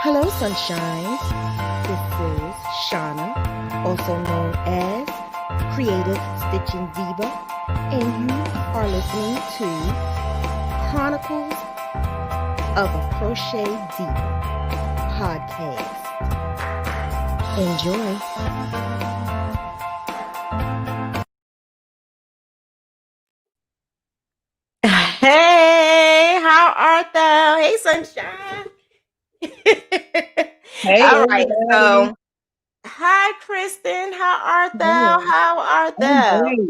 Hello, sunshines. This is Shauna, also known as Creative Stitching Diva, and you are listening to Chronicles of a Crochet Diva podcast. Enjoy. Hey, how art thou? Hey, sunshine. Hey, All right, everybody. so hi, Kristen. How art thou? Hey, How art I'm thou? great.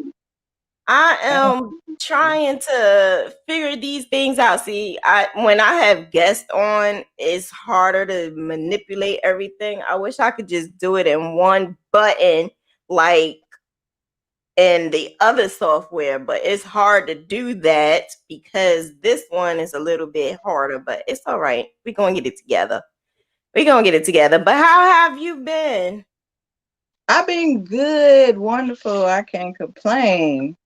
I I'm am trying to figure these things out. See, when I have guests on, it's harder to manipulate everything. I wish I could just do it in one button, like in the other software, but it's hard to do that because this one is a little bit harder, but it's all right. We're going to get it together. We're going to get it together. But how have you been? I've been good, wonderful. I can't complain.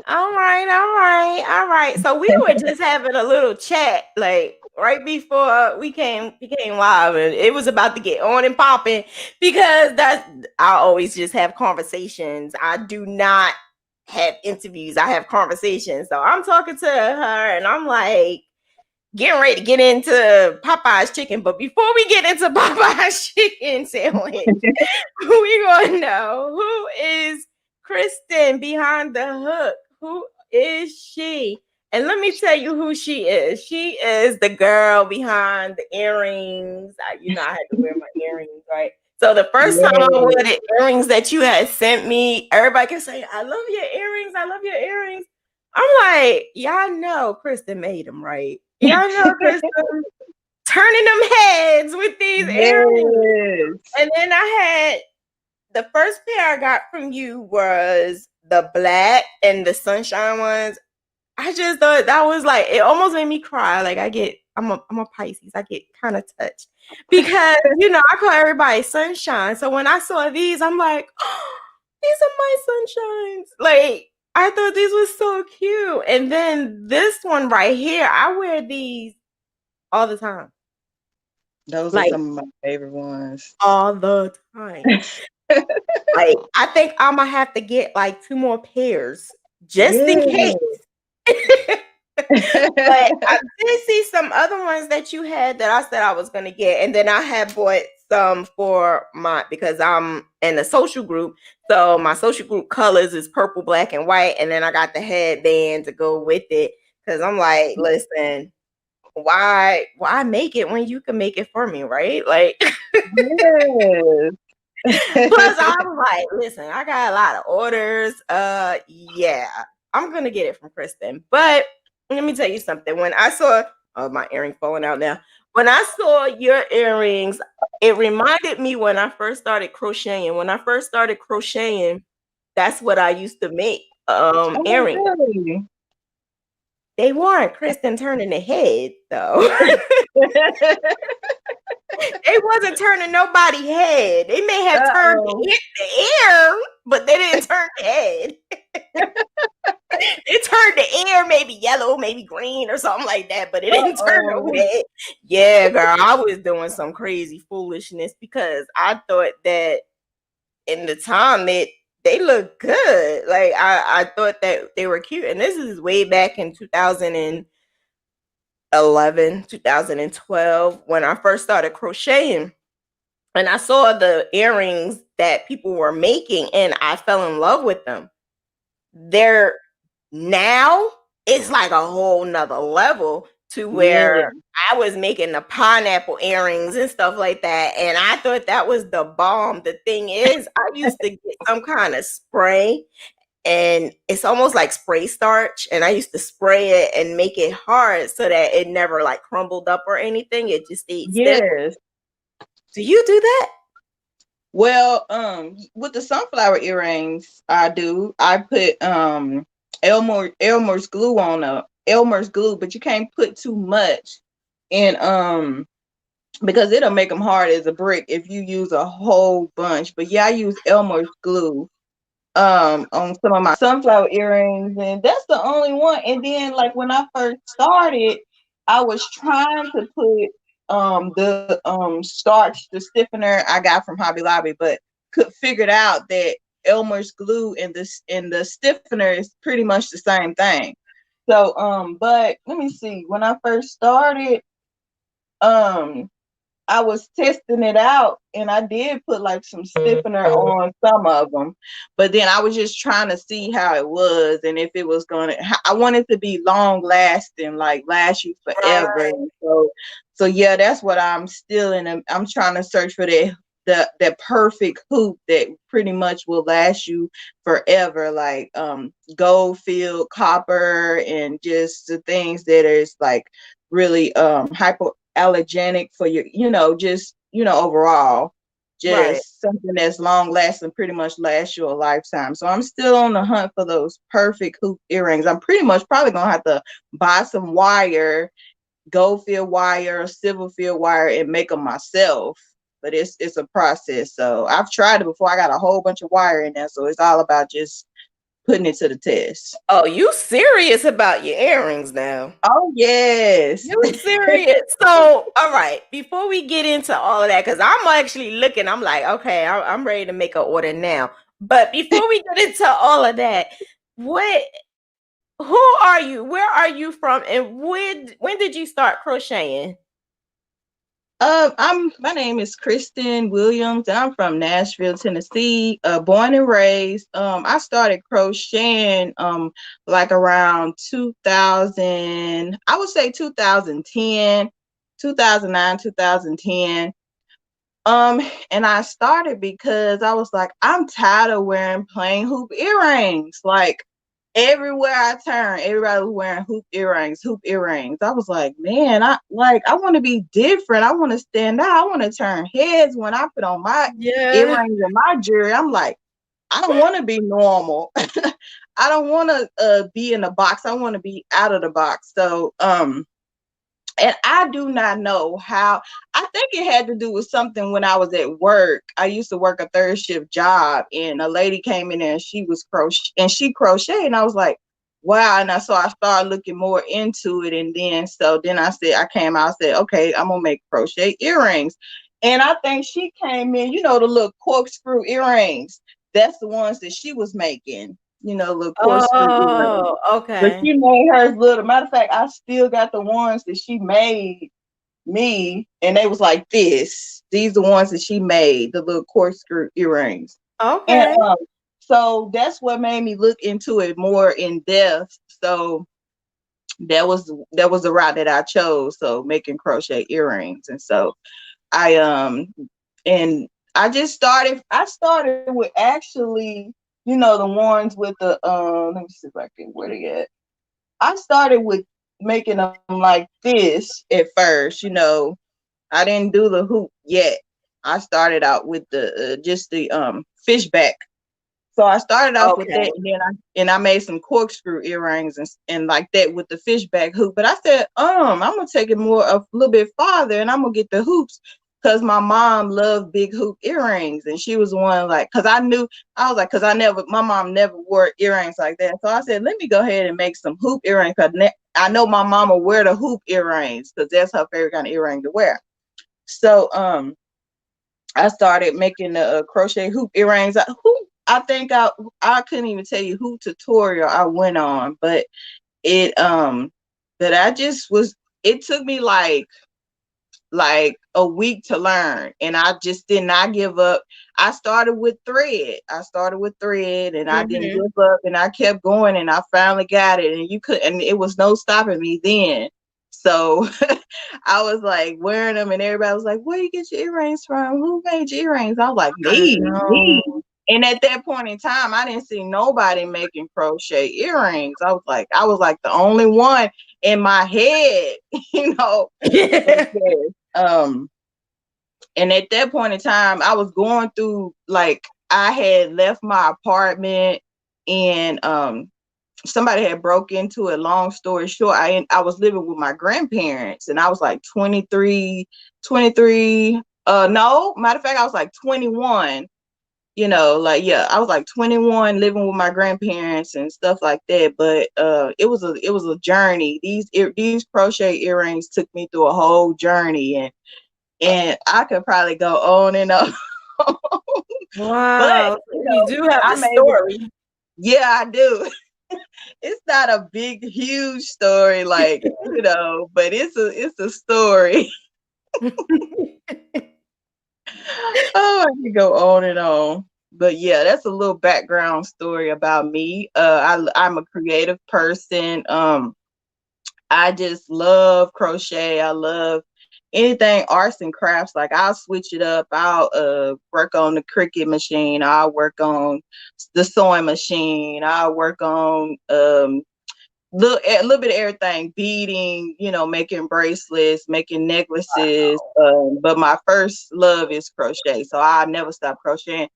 All right, all right, all right. So we were just having a little chat, like right before we became live, and it was about to get on and popping because that's I always just have conversations. I do not have interviews. I have conversations. So I'm talking to her, and I'm like getting ready to get into Popeye's chicken. But before we get into Popeye's chicken sandwich, we gonna know who is Kristen behind the hook. Who is she? And let me tell you who she is. She is the girl behind the earrings. I had to wear my earrings, right? So the first time I wore Yes. the earrings that you had sent me, everybody can say, I love your earrings. I love your earrings. I'm like, y'all know Kristen made them, right? Y'all know Kristen turning them heads with these earrings. Yes. And then I had the first pair I got from you was the black and the sunshine ones. I just thought that was like it almost made me cry. Like I'm a Pisces. I get kind of touched because I call everybody sunshine. So when I saw these, I'm like, oh, these are my sunshines. Like I thought these was so cute. And then this one right here, I wear these all the time. Those are Like some of my favorite ones. all the time. Like, I think Imma have to get, like, 2 more pairs just in case. Yes. But I did see some other ones that you had that I said I was gonna get, and then I had bought some for because I'm in a social group, so my social group colors is purple, black, and white, and then I got the headband to go with it because 'cause I'm like, "Listen, why make it when you can make it for me, right?" Like Yes. plus, I'm like, listen, I got a lot of orders. Yeah, I'm gonna get it from Kristen. But let me tell you something. When I saw, oh, my earring falling out now. When I saw your earrings, it reminded me when I first started crocheting. When I first started crocheting, that's what I used to make. Oh, Earrings. really? They weren't Kristen turning the head though. They wasn't turning nobody head. They may have turned Uh-oh. the ear, but they didn't turn the head. It turned the ear maybe yellow, maybe green or something like that, but it didn't turn no Uh-oh. head. Yeah, girl, I was doing some crazy foolishness because I thought that in the time they looked good. Like I thought that they were cute. And this is way back in 2011, 2012 when I first started crocheting. And I saw the earrings that people were making and I fell in love with them. They're now it's like a whole nother level to Yeah. where I was making the pineapple earrings and stuff like that. And I thought that was the bomb. The thing is, I used to get some kind of spray and it's almost like spray starch. And I used to spray it and make it hard so that it never like crumbled up or anything. It just stayed stiff. Yes. Do you do that? Well, with the sunflower earrings, I do. I put Elmer's glue on Elmer's glue, but you can't put too much in because it'll make them hard as a brick if you use a whole bunch. But yeah, I use Elmer's glue on some of my sunflower earrings, and that's the only one. And then like when I first started, I was trying to put the starch, the stiffener I got from Hobby Lobby, but figured out that Elmer's glue and the stiffener is pretty much the same thing. So but let me see. When I first started, um I was testing it out and I did put like some stiffener on some of them, but then I was just trying to see how it was and if it was gonna. I wanted to be long lasting, like last you forever. Right. So yeah, that's what I'm still in. I'm trying to search for that perfect hoop that pretty much will last you forever, like gold filled copper and just the things that is like really hypoallergenic for your, just overall, Right. just something that's long lasting, pretty much lasts you a lifetime. So I'm still on the hunt for those perfect hoop earrings. I'm pretty much probably gonna have to buy some wire, gold field wire, silver field wire, and make them myself. But it's a process. So I've tried it before. I got a whole bunch of wire in there, so it's all about just putting it to the test. Oh, you serious about your earrings now? Oh yes. You serious? So, all right. Before we get into all of that, because I'm actually looking, I'm like, okay, I'm ready to make an order now. But before we get into all of that, what? Who are you? Where are you from? And when did you start crocheting? My name is Kristen Williams. I'm from Nashville, Tennessee. Born and raised. I started crocheting like around 2000. I would say 2010, 2009, 2010. And I started because I was like, I'm tired of wearing plain hoop earrings. Like everywhere I turn, everybody was wearing hoop earrings, hoop earrings. I was like, man, I want to be different. I want to stand out. I want to turn heads when I put on my Yeah. earrings and my jewelry. I'm like, I don't want to be normal. I don't want to be in a box. I want to be out of the box. So and I do not know how. I think it had to do with something when I was at work. I used to work a third shift job, and a lady came in there and she was she crocheted, and I was like, wow. And I started looking more into it, and then I said, I came out, I said, okay, I'm gonna make crochet earrings. And I think she came in, the little corkscrew earrings. That's the ones that she was making, little corkscrew earrings. Oh, But okay. she made hers little. Matter of fact, I still got the ones that she made me, and they was like this. These the ones that she made, the little corkscrew earrings. And Okay. so that's what made me look into it more in depth. So that was the route that I chose. So making crochet earrings, and so I and I just started. I started with actually, the ones with the Let me see if I can where they at. I started with making them like this at first. I didn't do the hoop yet. I started out with the just the fishback. So I started off with that, Okay. and I made some corkscrew earrings and like that with the fishback hoop. But I said, I'm gonna take it a little bit farther, and I'm gonna get the hoops because my mom loved big hoop earrings, and she was one like because I was like because my mom never wore earrings like that. So I said, let me go ahead and make some hoop earrings because I know my mom will wear the hoop earrings because that's her favorite kind of earring to wear. So I started making the crochet hoop earrings. I think I couldn't even tell you who tutorial I went on, but it that I just was. It took me like a week to learn, and I just did not give up. I started with thread. And I didn't Mhm. give up, and I kept going, and I finally got it. And it was no stopping me then. So I was like wearing them, and everybody was like, "Where you get your earrings from? Who made your earrings?" I was like, I "Me." know. And at that point in time, I didn't see nobody making crochet earrings. I was like the only one in my head, like that. And at that point in time, I was going through like I had left my apartment, and somebody had broke into it. Long story short, I was living with my grandparents, and I was like 23. No, matter of fact, I was like 21. you know, like yeah, I was like 21 living with my grandparents and stuff like that. But it was a journey. These crochet earrings took me through a whole journey, and I could probably go on and on. But Wow, you you know, do have a I'm able. story. Yeah, I do. It's not a big, huge story, like but it's a story. Oh, I could go on and on. But yeah, that's a little background story about me. I'm a creative person. I just love crochet. I love anything arts and crafts. Like I'll switch it up. I'll work on the Cricut machine. I'll work on the sewing machine. I'll work on a little bit of everything, beading, making bracelets, making necklaces. But my first love is crochet, so I never stop crocheting.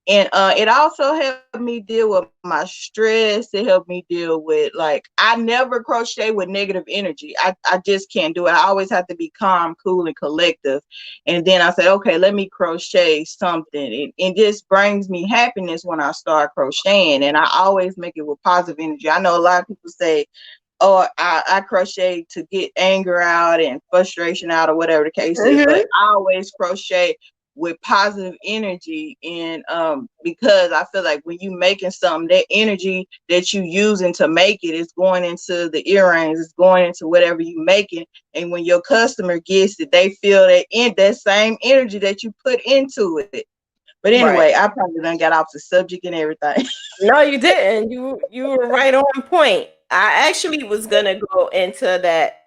And it also helped me deal with my stress. It helped me deal with, like, I never crochet with negative energy. I just can't do it. I always have to be calm, cool, and collective. And then I said, okay, let me crochet something. It just brings me happiness when I start crocheting. And I always make it with positive energy. I know a lot of people say, oh, I crochet to get anger out and frustration out or whatever the case is, but Mhm. I always crochet with positive energy. And because I feel like when you making something, that energy that you using to make it is going into the earrings, it's going into whatever you making. And when your customer gets it, they feel that same energy that you put into it. But Right. anyway, I probably done got off the subject and everything. No, you didn't. You were right on point. I actually was gonna go into that.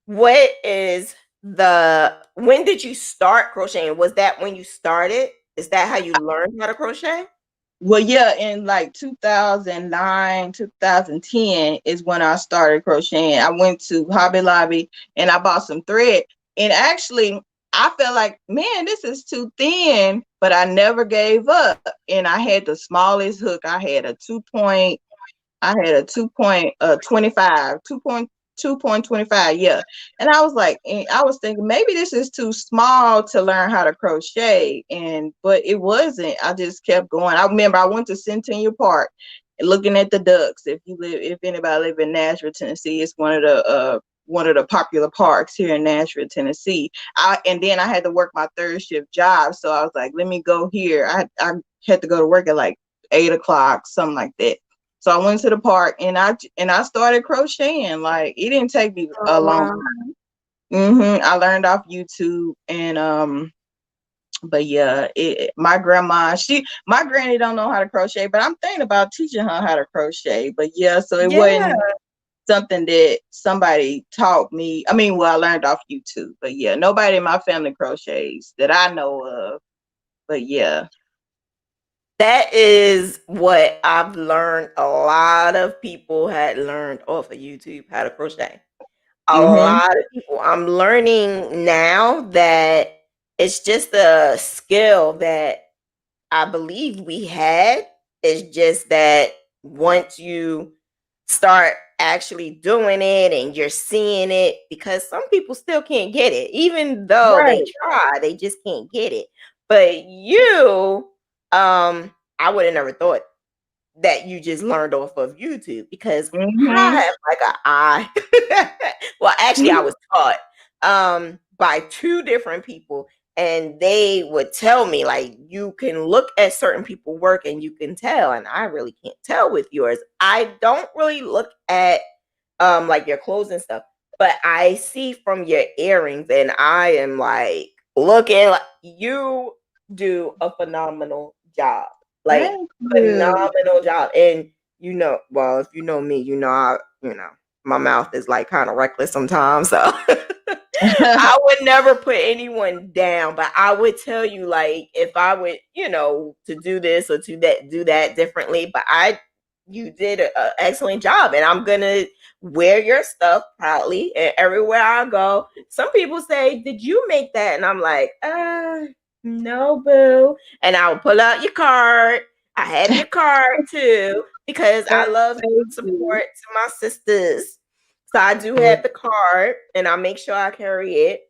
What is when did you start crocheting? Was that when you started? Is that how you learned how to crochet? Well, yeah, in like 2009, 2010 is when I started crocheting. I went to Hobby Lobby and I bought some thread. And actually, I felt like, man, this is too thin, but I never gave up. And I had the smallest hook. I had a 2.25, 2.25, yeah. And I was like, and I was thinking maybe this is too small to learn how to crochet, but it wasn't. I just kept going. I remember I went to Centennial Park looking at the ducks. If anybody live in Nashville, Tennessee, it's one of the popular parks here in Nashville, Tennessee. And then I had to work my third shift job, so I was like, let me go here. I had to go to work at like 8 o'clock, something like that. So I went to the park and I started crocheting. Like it didn't take me a Oh long wow. time. I learned off YouTube and but yeah, my granny don't know how to crochet, but I'm thinking about teaching her how to crochet. But yeah, so it Yeah. wasn't something that somebody taught me. I mean, well, I learned off YouTube, but yeah, nobody in my family crochets that I know of. But yeah. That is what I've learned. A lot of people had learned off of YouTube how to crochet. A Mm-hmm. lot of people. I'm learning now that it's just a skill that I believe we had. It's just that once you start actually doing it and you're seeing it, because some people still can't get it, even though they Right. try, they just can't get it. But you, I would have never thought that you just learned off of YouTube because I Mm-hmm. have like an eye. Well, actually, I was taught by two different people, and they would tell me like you can look at certain people work and you can tell, and I really can't tell with yours. I don't really look at like your clothes and stuff, but I see from your earrings, and I am like looking like you do a phenomenal job. Like Thank you. phenomenal job. And well, if you know me, my mouth is like kind of reckless sometimes. So I would never put anyone down, but I would tell you like if I would, to do this or to that, do that differently. But you did an excellent job, and I'm gonna wear your stuff proudly and everywhere I go. Some people say, "Did you make that?" And I'm like, no, boo. And I'll pull out your card. I have your card too because I love Thank support you. to my sisters. So I do have the card, and I make sure I carry it.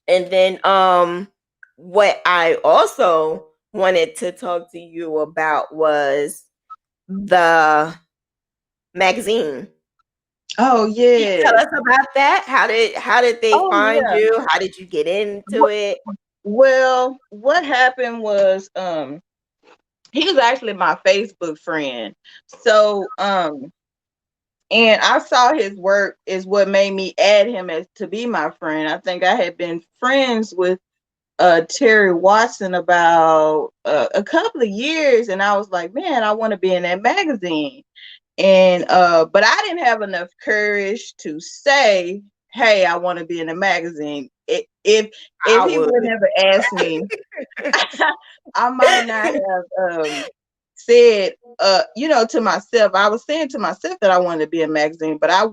And then what I also wanted to talk to you about was the magazine. Oh Can you tell yes. us about that? How did they Oh find yeah. you? How did you get into it? Well, what happened was he was actually my Facebook friend. So and I saw his work is what made me add him as to be my friend. I think I had been friends with Terry Watson about a couple of years, and I was like, man, I want to be in that magazine. And but I didn't have enough courage to say, hey, I want to be in a magazine. If I he would. would never ask me, I might not have said to myself. I was saying to myself that I wanted to be in a magazine, but I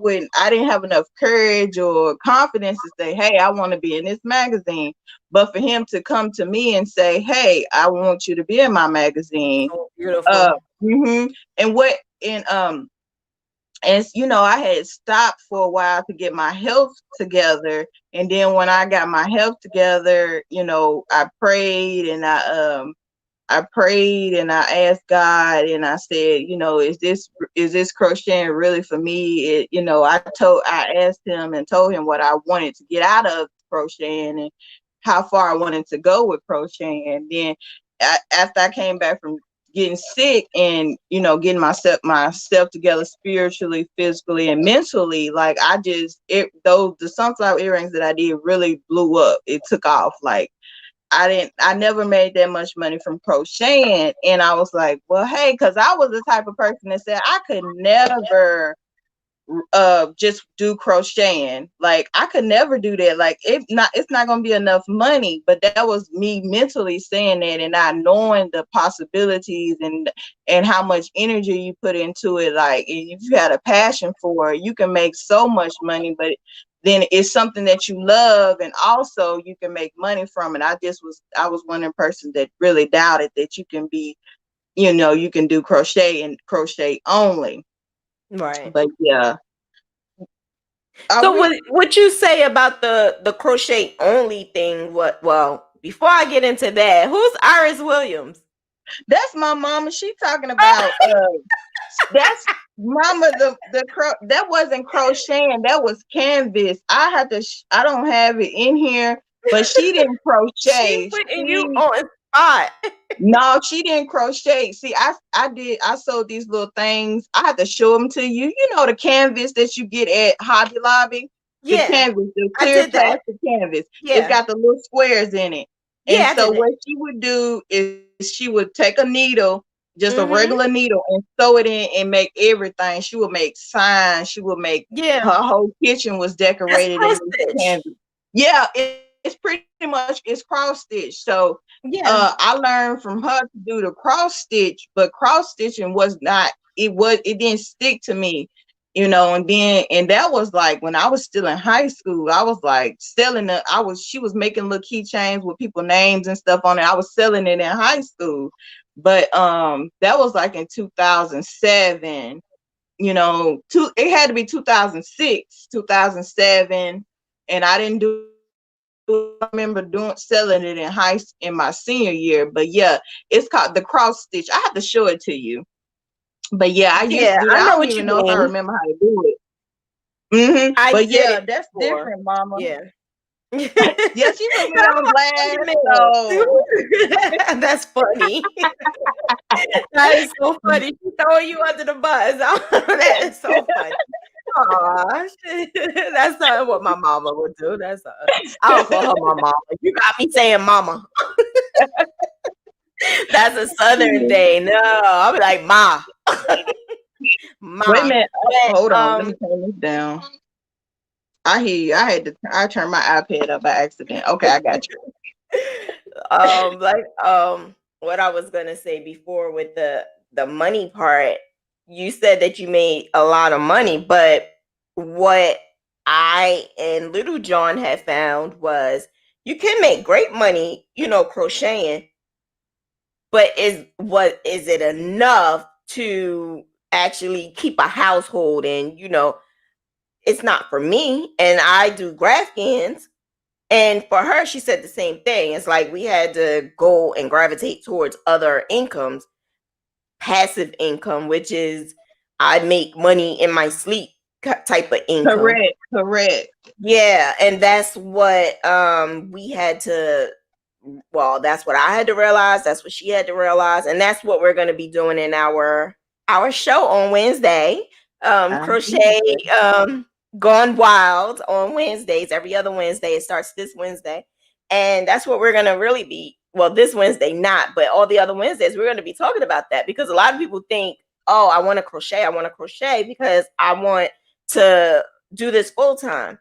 didn't have enough courage or confidence to say, hey, I want to be in this magazine. But for him to come to me and say, hey, I want you to be in my magazine. So uh beautiful. and what and I had stopped for a while to get my health together, and then when I got my health together, I prayed, and I prayed and I asked God, and I said, is this crocheting really for me? I asked him and told him what I wanted to get out of crocheting and how far I wanted to go with crocheting. And then after I came back from getting sick and getting myself together spiritually, physically, and mentally, like the sunflower earrings that I did really blew up. It took off. Like I never made that much money from crocheting. And I was like, well, hey, because I was the type of person that said I could never just do crocheting. Like I could never do that. Like it's not gonna be enough money. But that was me mentally saying that and not knowing the possibilities and how much energy you put into it. Like if you had a passion for it, you can make so much money, but then it's something that you love, and also you can make money from it. I was one of the person that really doubted that you can be, you can do crochet and crochet only. Right. But yeah, I So really what you say about the crochet only thing? What? Well, before I get into that, who's Iris Williams? that's my mama. She talking about that's mama that wasn't crocheting, that was canvas. I don't have it in here, but she didn't She crochet. putting you She on spot. No, she didn't crochet. See, I sold these little things. I had to show them to you. You know the canvas that you get at Hobby Lobby? The Yeah, canvas, the I clear did that. plastic canvas. It's Yeah, got the little squares in it. And yeah, I so did that. what she would do is she would take a needle, just a Mm-hmm. regular needle, and sew it in and make everything. She would make signs. She would make Yeah, her whole kitchen was that's decorated in cross this stitch. canvas. Yeah, it's pretty much it's cross stitch. So Yeah, I learned from her to do the cross stitch, but cross stitching it didn't stick to me, and that was like when I was still in high school. I was like selling she was making little keychains with people names and stuff on it. I was selling it in high school. But that was like in 2007, it had to be 2006, 2007, and I didn't do I remember selling it in my senior year. But yeah, it's called the cross stitch. I have to show it to you. But yeah, I used yeah, to do that. I I know don't what even you know if I mean. remember how to do it. I But did yeah, it that's before. different, mama. Yeah. Yeah, she put me on Wait a blast. So minute. That's funny. That is so funny. She throwing you under the bus. That is so funny. Aw, that's not what my mama would do. I don't call her my mama. You got me saying mama. That's a southern thing. No, I'll be like ma, wait a ma. minute. But Hold on. Let me turn this down. I hear you. I turned my iPad up by accident. Okay, I got you. like what I was gonna say before with the money part, you said that you made a lot of money, but what I and Little John had found was you can make great money, crocheting, but is it enough to actually keep a household? And it's not for me, and I do graph hands. And for her, she said the same thing. It's like we had to go and gravitate towards other incomes, passive income, which is I make money in my sleep type of income. Correct. Yeah, and that's what we had to, well, that's what I had to realize, that's what she had to realize, and that's what we're going to be doing in our show on Wednesday. Crochet Gone Wild on Wednesdays, every other Wednesday. It starts this Wednesday. And that's what we're going to really be, well, this Wednesday not, but all the other Wednesdays we're going to be talking about that, because a lot of people think, "Oh, I want to crochet because I want to do this full time."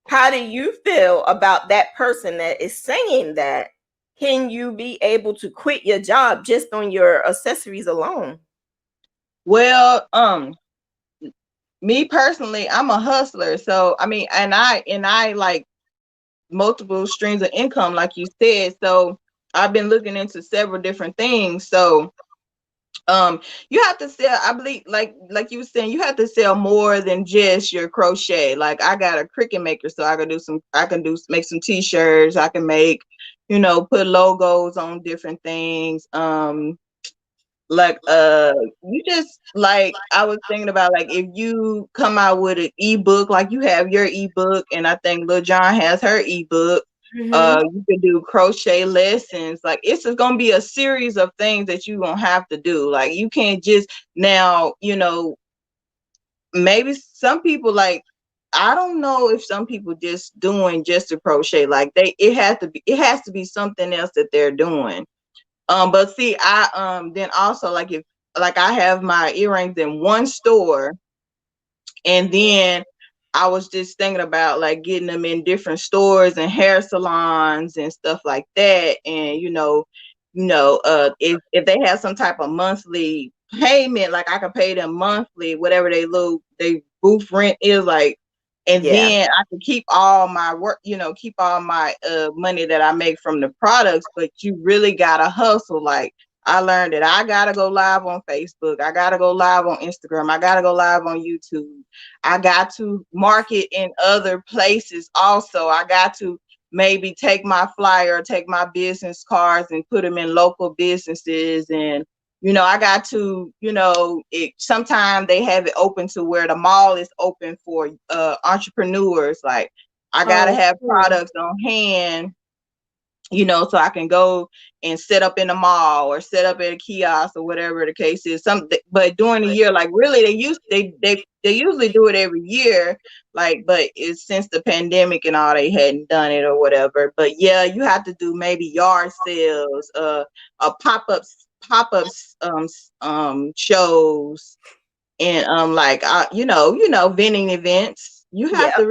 How do you feel about that person that is saying that? Can you be able to quit your job just on your accessories alone? Well, me personally, I'm a hustler. So I mean, and I like multiple streams of income, like you said. So I've been looking into several different things. So you have to sell, I believe, like you were saying, you have to sell more than just your crochet. Like I got a Cricut maker, so I can make some t-shirts. I can make, put logos on different things. Like you just, like, I was thinking about, like, if you come out with an ebook, like you have your ebook, and I think Lil John has her ebook. You can do crochet lessons. Like, it's just gonna be a series of things that you gonna have to do. Like, you can't just now, maybe some people, like, I don't know if some people just doing just to crochet. Like, it has to be something else that they're doing. But see, I then also, like, if, like, I have my earrings in one store, and then I was just thinking about, like, getting them in different stores and hair salons and stuff like that. And if they have some type of monthly payment, like I could pay them monthly, whatever they booth rent is, like, and Yeah. then I can keep all my work, keep all my money that I make from the products. But you really gotta hustle. Like, I learned that I gotta go live on Facebook, I gotta go live on Instagram, I gotta go live on YouTube, I got to market in other places also. I got to maybe take my flyer, take my business cards and put them in local businesses. And I got to, sometimes they have it open to where the mall is open for entrepreneurs. Like, I gotta Oh, have cool. products on hand, so I can go and set up in a mall or set up at a kiosk or whatever the case is. But during the year, like, really, they usually do it every year, like, but it's since the pandemic and all, they hadn't done it or whatever. But yeah, you have to do maybe yard sales, pop-ups, shows, and like, vending events. Yeah. You have to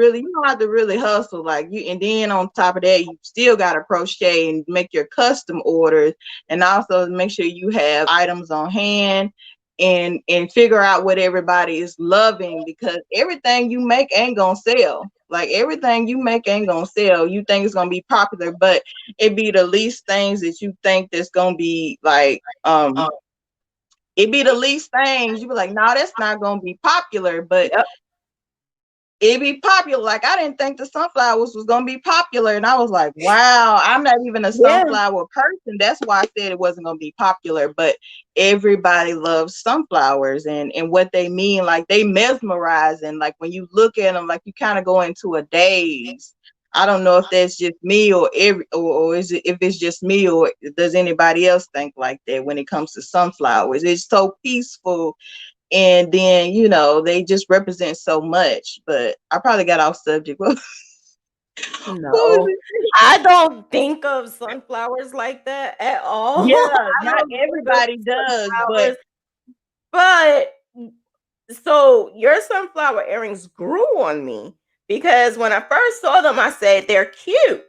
really hustle, like, and then on top of that, you still got to crochet and make your custom orders, and also make sure you have items on hand, and figure out what everybody is loving, because everything you make ain't gonna sell. Like, everything you make ain't gonna sell. You think it's gonna be popular, but it be the least things that you think that's gonna be, like, it be the least things. You be like, no, that's not gonna be popular, but Yep. it be popular. Like, I didn't think the sunflowers was gonna be popular, and I was like, wow, I'm not even a Yeah. sunflower person. That's why I said it wasn't gonna be popular. But everybody loves sunflowers, and what they mean, like, they mesmerize, and like, when you look at them, like, you kind of go into a daze. I don't know if that's just me, or is it, if it's just me, or does anybody else think like that when it comes to sunflowers? It's so peaceful, and then, they just represent so much. But I probably got off subject. What was No, it? I don't think of sunflowers like that at all. Yeah, I not don't think of everybody does, but sunflowers, but so your sunflower earrings grew on me, because when I first saw them, I said they're cute,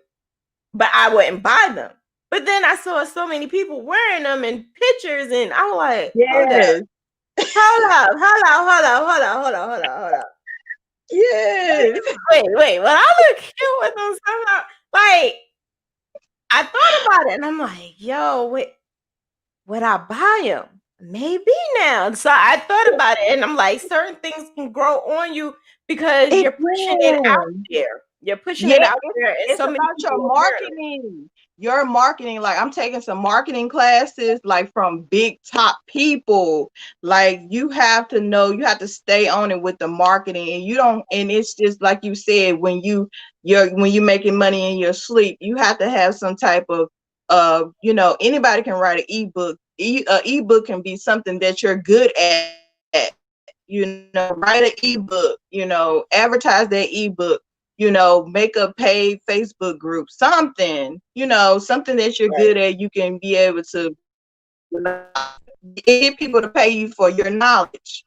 but I wouldn't buy them. But then I saw so many people wearing them in pictures, and I'm like, hold up, yes, hold up, hold up, hold up, hold up, hold up, hold up, hold up. yes. Wait. When I look cute with them sunflower, like, I thought about it, and I'm like, yo, wait, would I buy them? maybe now. So I thought about it and I'm like, certain things can grow on you because It you're pushing it out can. there. You're pushing Yeah, it out there and it's so many about your people apparently. marketing. Your marketing, like I'm taking some marketing classes, like from big top people. Like you have to know, you have to stay on it with the marketing, and you don't. And it's just like you said, when you making money in your sleep, you have to have some type of anybody can write an ebook. Ebook can be something that you're good at. Write an ebook. Advertise that ebook, make a paid Facebook group, something that you're good Right. at, you can be able to get people to pay you for your knowledge.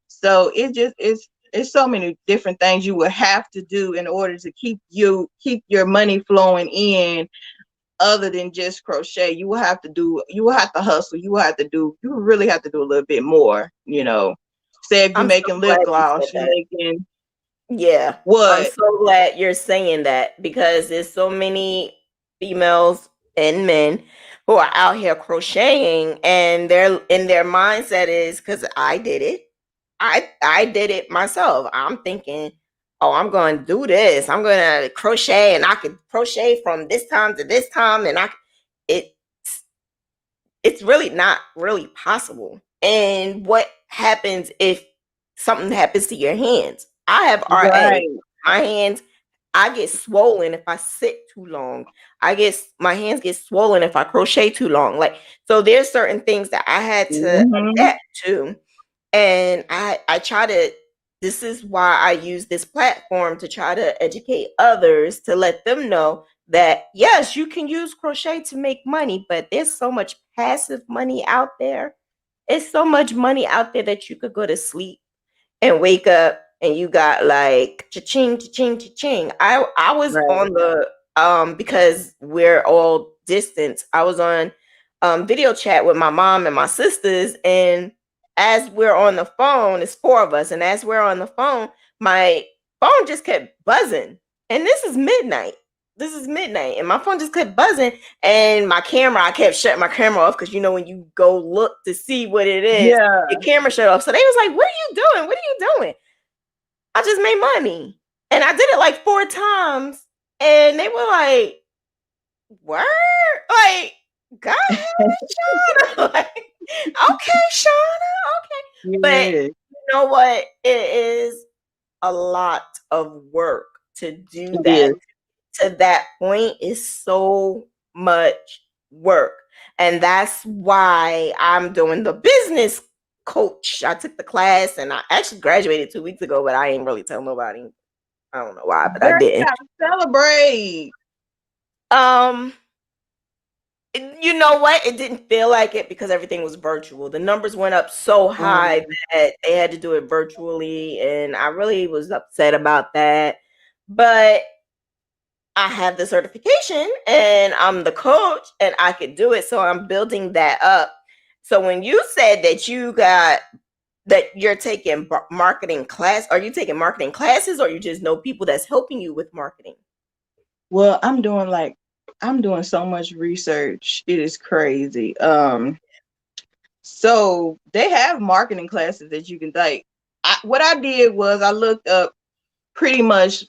So it's so many different things you will have to do in order to keep your money flowing in, other than just crochet. You will have to hustle. You really have to do a little bit more. Say if you're I'm so making lip glad you said gloss, you're that. making Yeah. I'm what? so glad you're saying that because there's so many females and men who are out here crocheting and their mindset is because I did it. I did it myself. I'm thinking, oh, I'm going to do this. I'm going to crochet, and I could crochet from this time to this time, and it it's really not really possible. And what happens if something happens to your hands? I have RA. Right. My hands, I get swollen if I sit too long. My hands get swollen if I crochet too long. Like, so there's certain things that I had to Mm-hmm. adapt to, and I try to, this is why I use this platform to try to educate others, to let them know that yes, you can use crochet to make money, but there's so much passive money out there. It's so much money out there that you could go to sleep and wake up and you got like cha-ching, cha-ching, cha-ching. I was Right. on the because we're all distant. I was on video chat with my mom and my sisters, and as we're on the phone, it's four of us, and as we're on the phone, my phone just kept buzzing. And this is midnight. This is midnight, and my phone just kept buzzing. And I kept shutting my camera off because when you go look to see what it is, Yeah. your camera shut off. So they was like, "What are you doing? What are you doing?" I just made money, and I did it like 4 times, and they were like, "Word, like, go ahead, Shauna." Like, okay, Shauna, okay. But Yeah. you know what? It is a lot of work to do It that. is. To that point is so much work. And that's why I'm doing the business coach. I took the class and I actually graduated 2 weeks ago, but I ain't really tell nobody. I don't know why, but I Girl, you didn't. gotta celebrate. Um, you know what? It didn't feel like it because everything was virtual. The numbers went up so high Mm. that they had to do it virtually, and I really was upset about that. But I have the certification and I'm the coach and I could do it. So I'm building that up. So when you said that you're taking marketing class, are you taking marketing classes or you just know people that's helping you with marketing? Well, I'm doing so much research. It is crazy. So they have marketing classes that you can take. What I did was I looked up pretty much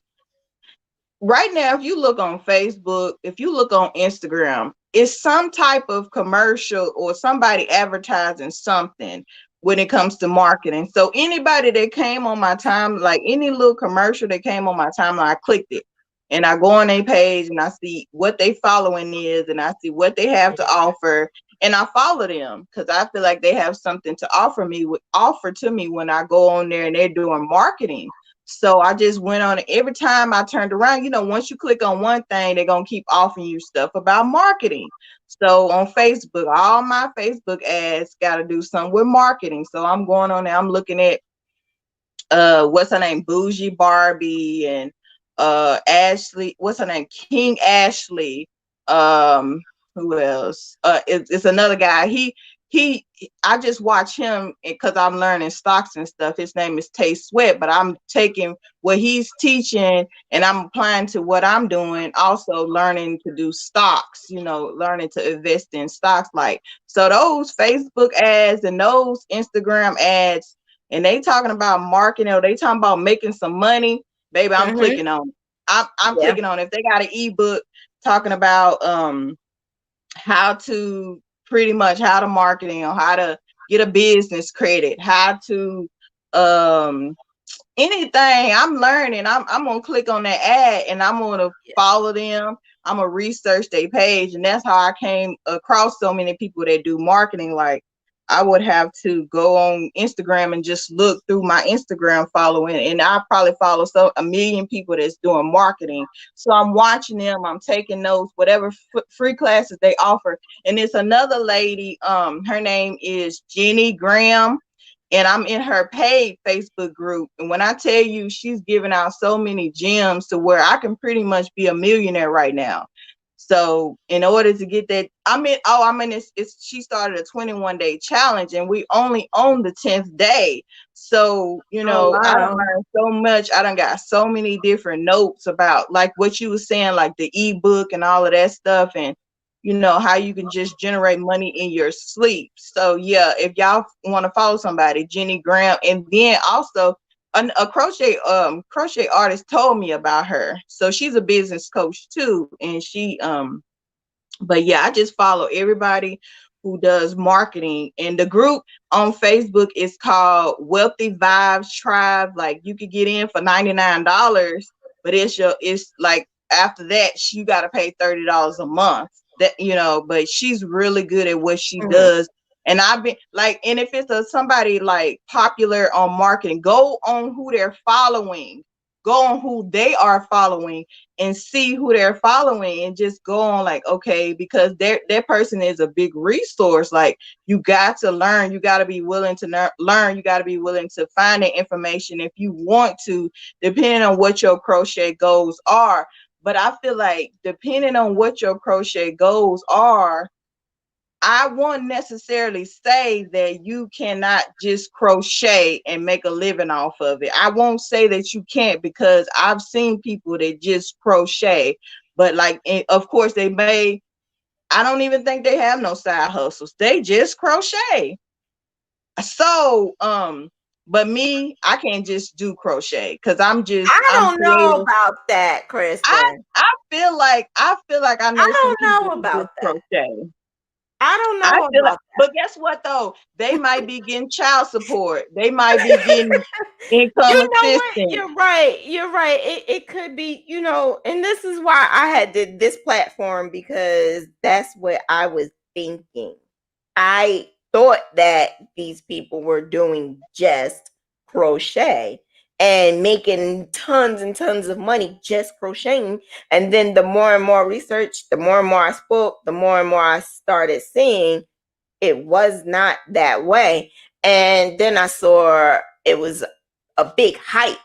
right now. If you look on Facebook, if you look on Instagram, it's some type of commercial or somebody advertising something when it comes to marketing. So anybody that came on my time, like any little commercial that came on my timeline, I clicked it. And I go on their page and I see what they following is, and I see what they have to offer, and I follow them because I feel like they have something to offer to me when I go on there and they're doing marketing. So I just went on it. Every time I turned around, once you click on one thing, they're going to keep offering you stuff about marketing. So on Facebook, all my Facebook ads got to do something with marketing. So I'm going on there. I'm looking at what's her name? Bougie Barbie and Ashley. What's her name? King Ashley. Who else? It's another guy. I just watch him because I'm learning stocks and stuff. His name is Tay Sweat, but I'm taking what he's teaching and I'm applying to what I'm doing, also learning to do stocks, learning to invest in stocks. Like, so those Facebook ads and those Instagram ads, and they talking about marketing, or they talking about making some money, baby, I'm clicking on it. I'm clicking on it. If they got an ebook talking about how to pretty much how to marketing, or how to get a business credit, how to anything I'm learning, I'm gonna click on that ad and I'm gonna follow them. I'm gonna research their page, and that's how I came across so many people that do marketing. Like, I would have to go on Instagram and just look through my Instagram following, and I probably follow a million people that's doing marketing. So I'm watching them, I'm taking notes, whatever free classes they offer. And it's another lady, her name is Jenny Graham, and I'm in her paid Facebook group. And when I tell you, she's giving out so many gems to where I can pretty much be a millionaire right now. So in order to get that, she started a 21-day challenge, and we only on the 10th day. So, Oh, I done wow. learned so much. I done got so many different notes about, like what you were saying, like the ebook and all of that stuff. And how you can just generate money in your sleep. So yeah, if y'all want to follow somebody, Jenny Graham. And then also a crochet artist told me about her. So she's a business coach too. And but yeah, I just follow everybody who does marketing. And the group on Facebook is called Wealthy Vibes Tribe. Like, you could get in for $99, but it's like, after that you got to pay $30 a month. But she's really good at what she does. And I've been like, and if it's somebody like popular on marketing, go on who they're following, go on who they are following, and see who they're following, and just go on like, okay, because that person is a big resource. Like, you got to learn, you got to be willing to learn, you got to be willing to find the information if you want to, depending on what your crochet goals are. But I feel like, depending on what your crochet goals are, I won't necessarily say that you cannot just crochet and make a living off of it. I won't say that you can't, because I've seen people that just crochet, but like, of course I don't even think they have no side hustles. They just crochet. So, but me, I can't just do crochet because I'm I don't know creative. about that, I Kristen. I feel like I I know some don't people know who about just that. crochet. I don't I know feel like, about but guess what though? They might be getting child support. They might be getting income You know what? assistance. You're right. You're right. It could be, and this is why I had did this platform, because that's what I was thinking. I thought that these people were doing just crochet and making tons and tons of money just crocheting. And then the more and more research, the more and more I spoke, the more and more I started seeing it was not that way. And then I saw it was a big hype.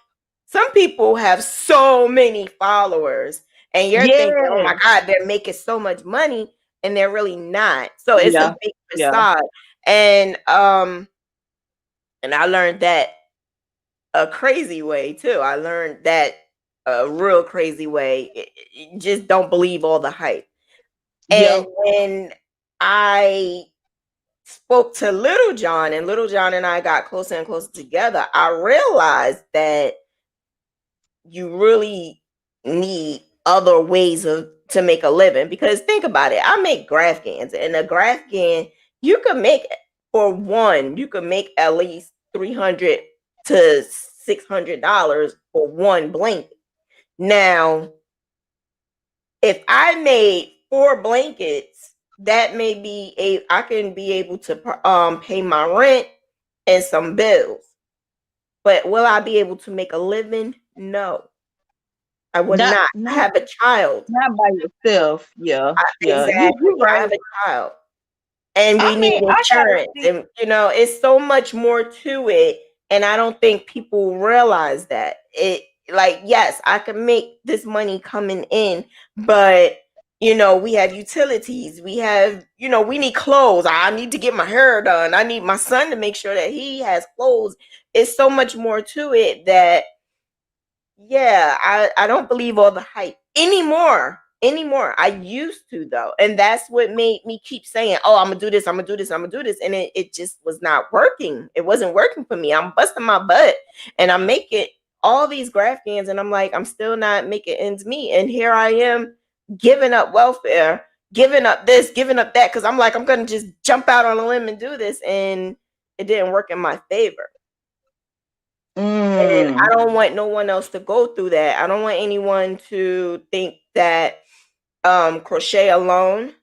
Some people have so many followers, and you're thinking, oh my Yeah, God, they're making so much money, and they're really not. So it's a yeah, big yeah, facade. And and I learned that a crazy way too. I learned that a real crazy way. Just don't believe all the hype. And yep. when I spoke to Little John, and Little John and I got closer and closer together, I realized that you really need other ways of to make a living. Because think about it, I make graph gans, and a graph gan, you can make, for one, you can make at least $300 to $600 for one blanket. Now, if I made 4 blankets, that may be I can be able to pay my rent and some bills. But will I be able to make a living? No, I would Not not. I not have a child. not by yourself. Yeah, yeah. You Exactly. I right. have a child. And I we need mean, I gotta insurance. see. And it's so much more to it. And I don't think people realize that. It, like, yes, I can make this money coming in, but We have utilities. We have, we need clothes. I need to get my hair done. I need my son to make sure that he has clothes. It's so much more to it that, yeah, I don't believe all the hype anymore. I used to, though, and that's what made me keep saying, oh, I'm gonna do this, I'm gonna do this, I'm gonna do this, and it just was not working. It wasn't working for me. I'm busting my butt and I'm making all these Afghans, and I'm like, I'm still not making ends meet, and here I am giving up welfare, giving up this, giving up that, because I'm like, I'm gonna just jump out on a limb and do this, and it didn't work in my favor. And I Mm. don't want no one else to go through that. I don't want anyone to think that crochet alone.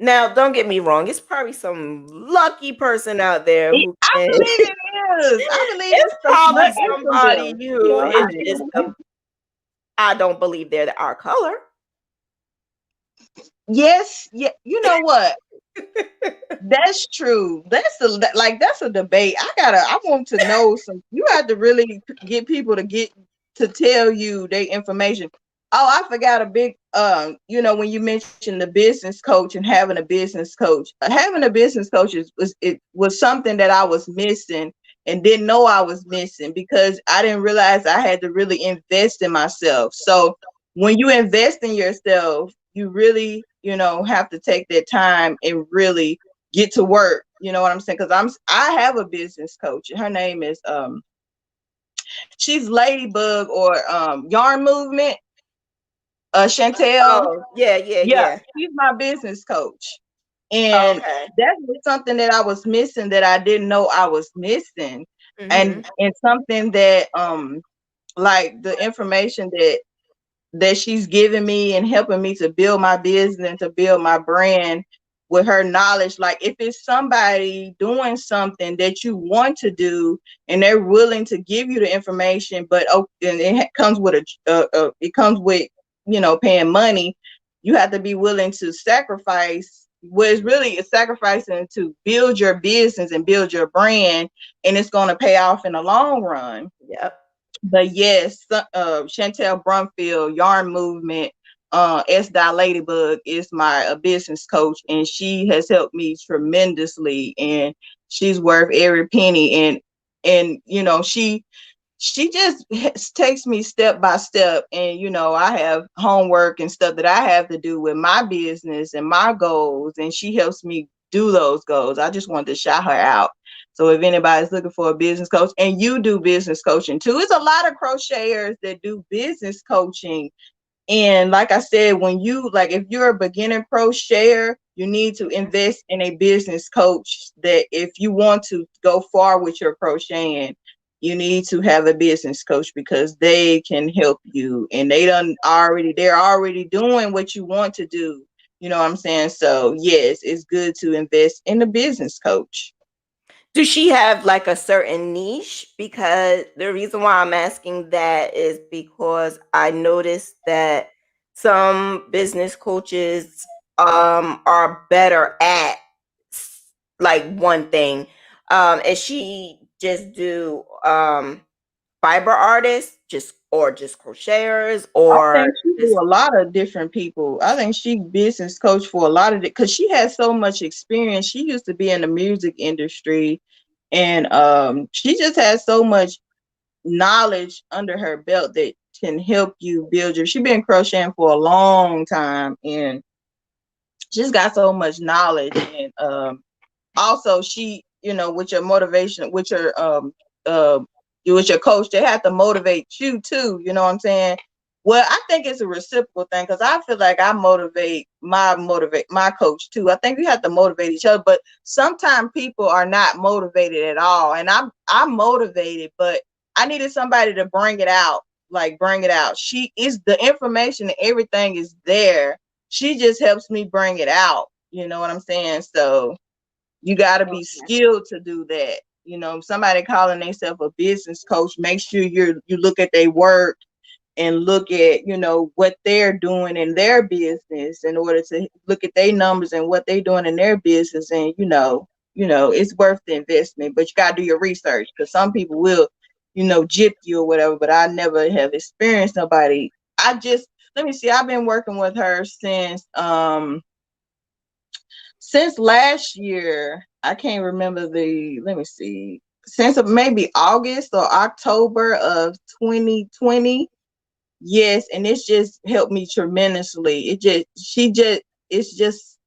Now, don't get me wrong, it's probably some lucky person out there who I can. believe it is. I believe It's it's probably some somebody them. who Yeah, is just I don't believe they're our color. yes, yeah. You know what? That's true. That's a debate. I want to know some. You have to really get people to tell you their information. Oh, I forgot a big when you mentioned the business coach and having a business coach. Having a business coach was something that I was missing and didn't know I was missing because I didn't realize I had to really invest in myself. So when you invest in yourself, you really, have to take that time and really get to work. You know what I'm saying? Because I have a business coach. Her name is she's Ladybug or Yarn Movement. Chantel. Oh, yeah, yeah, Yeah, yeah. she's my business coach. And Okay. that was something that I was missing that I didn't know I was missing. Mm-hmm. And something that like the information that she's giving me and helping me to build my business and to build my brand with her knowledge. Like if it's somebody doing something that you want to do and they're willing to give you the information, but and it comes with it comes with paying money, you have to be willing to sacrifice. What is really a sacrificing to build your business and build your brand, and it's going to pay off in the long run. Yep. But yes, Chantel Brumfield, Yarn Movement, S. Ladybug is my business coach, and she has helped me tremendously, and she's worth every penny. And she just takes me step by step, and I have homework and stuff that I have to do with my business and my goals, and she helps me do those goals. I just wanted to shout her out. So if anybody's looking for a business coach, and you do business coaching too, it's a lot of crocheters that do business coaching. And like I said, if you're a beginner crocheter, you need to invest in a business coach. That if you want to go far with your crocheting, you need to have a business coach because they can help you, and they're already doing what you want to do. You know what I'm saying? So yes, it's good to invest in a business coach. Does she have like a certain niche? Because the reason why I'm asking that is because I noticed that some business coaches are better at like one thing. Is she just do fiber artists, just crocheters, I or think she do just a lot of different people. I think she business coach for a lot of it because she has so much experience. She used to be in the music industry, and she just has so much knowledge under her belt that can help you build your. She's been crocheting for a long time, and she's got so much knowledge. And also she, with your motivation, uh with your coach, they have to motivate you too. You know what I'm saying? Well, I think it's a reciprocal thing because I feel like I motivate my coach too. I think we have to motivate each other, but sometimes people are not motivated at all. And I'm motivated, but I needed somebody to bring it out. Like bring it out. She is the information and everything is there. She just helps me bring it out. You know what I'm saying? So you got to be skilled to do that. Somebody calling themselves a business coach, make sure you look at their work and look at what they're doing in their business in order to look at their numbers and what they're doing in their business. And it's worth the investment, but you got to do your research because some people will gyp you or whatever. But I never have experienced nobody. I just let me see, I've been working with her since last year. I can't remember let me see, since maybe August or October of 2020. Yes, and it's just helped me tremendously. It's just,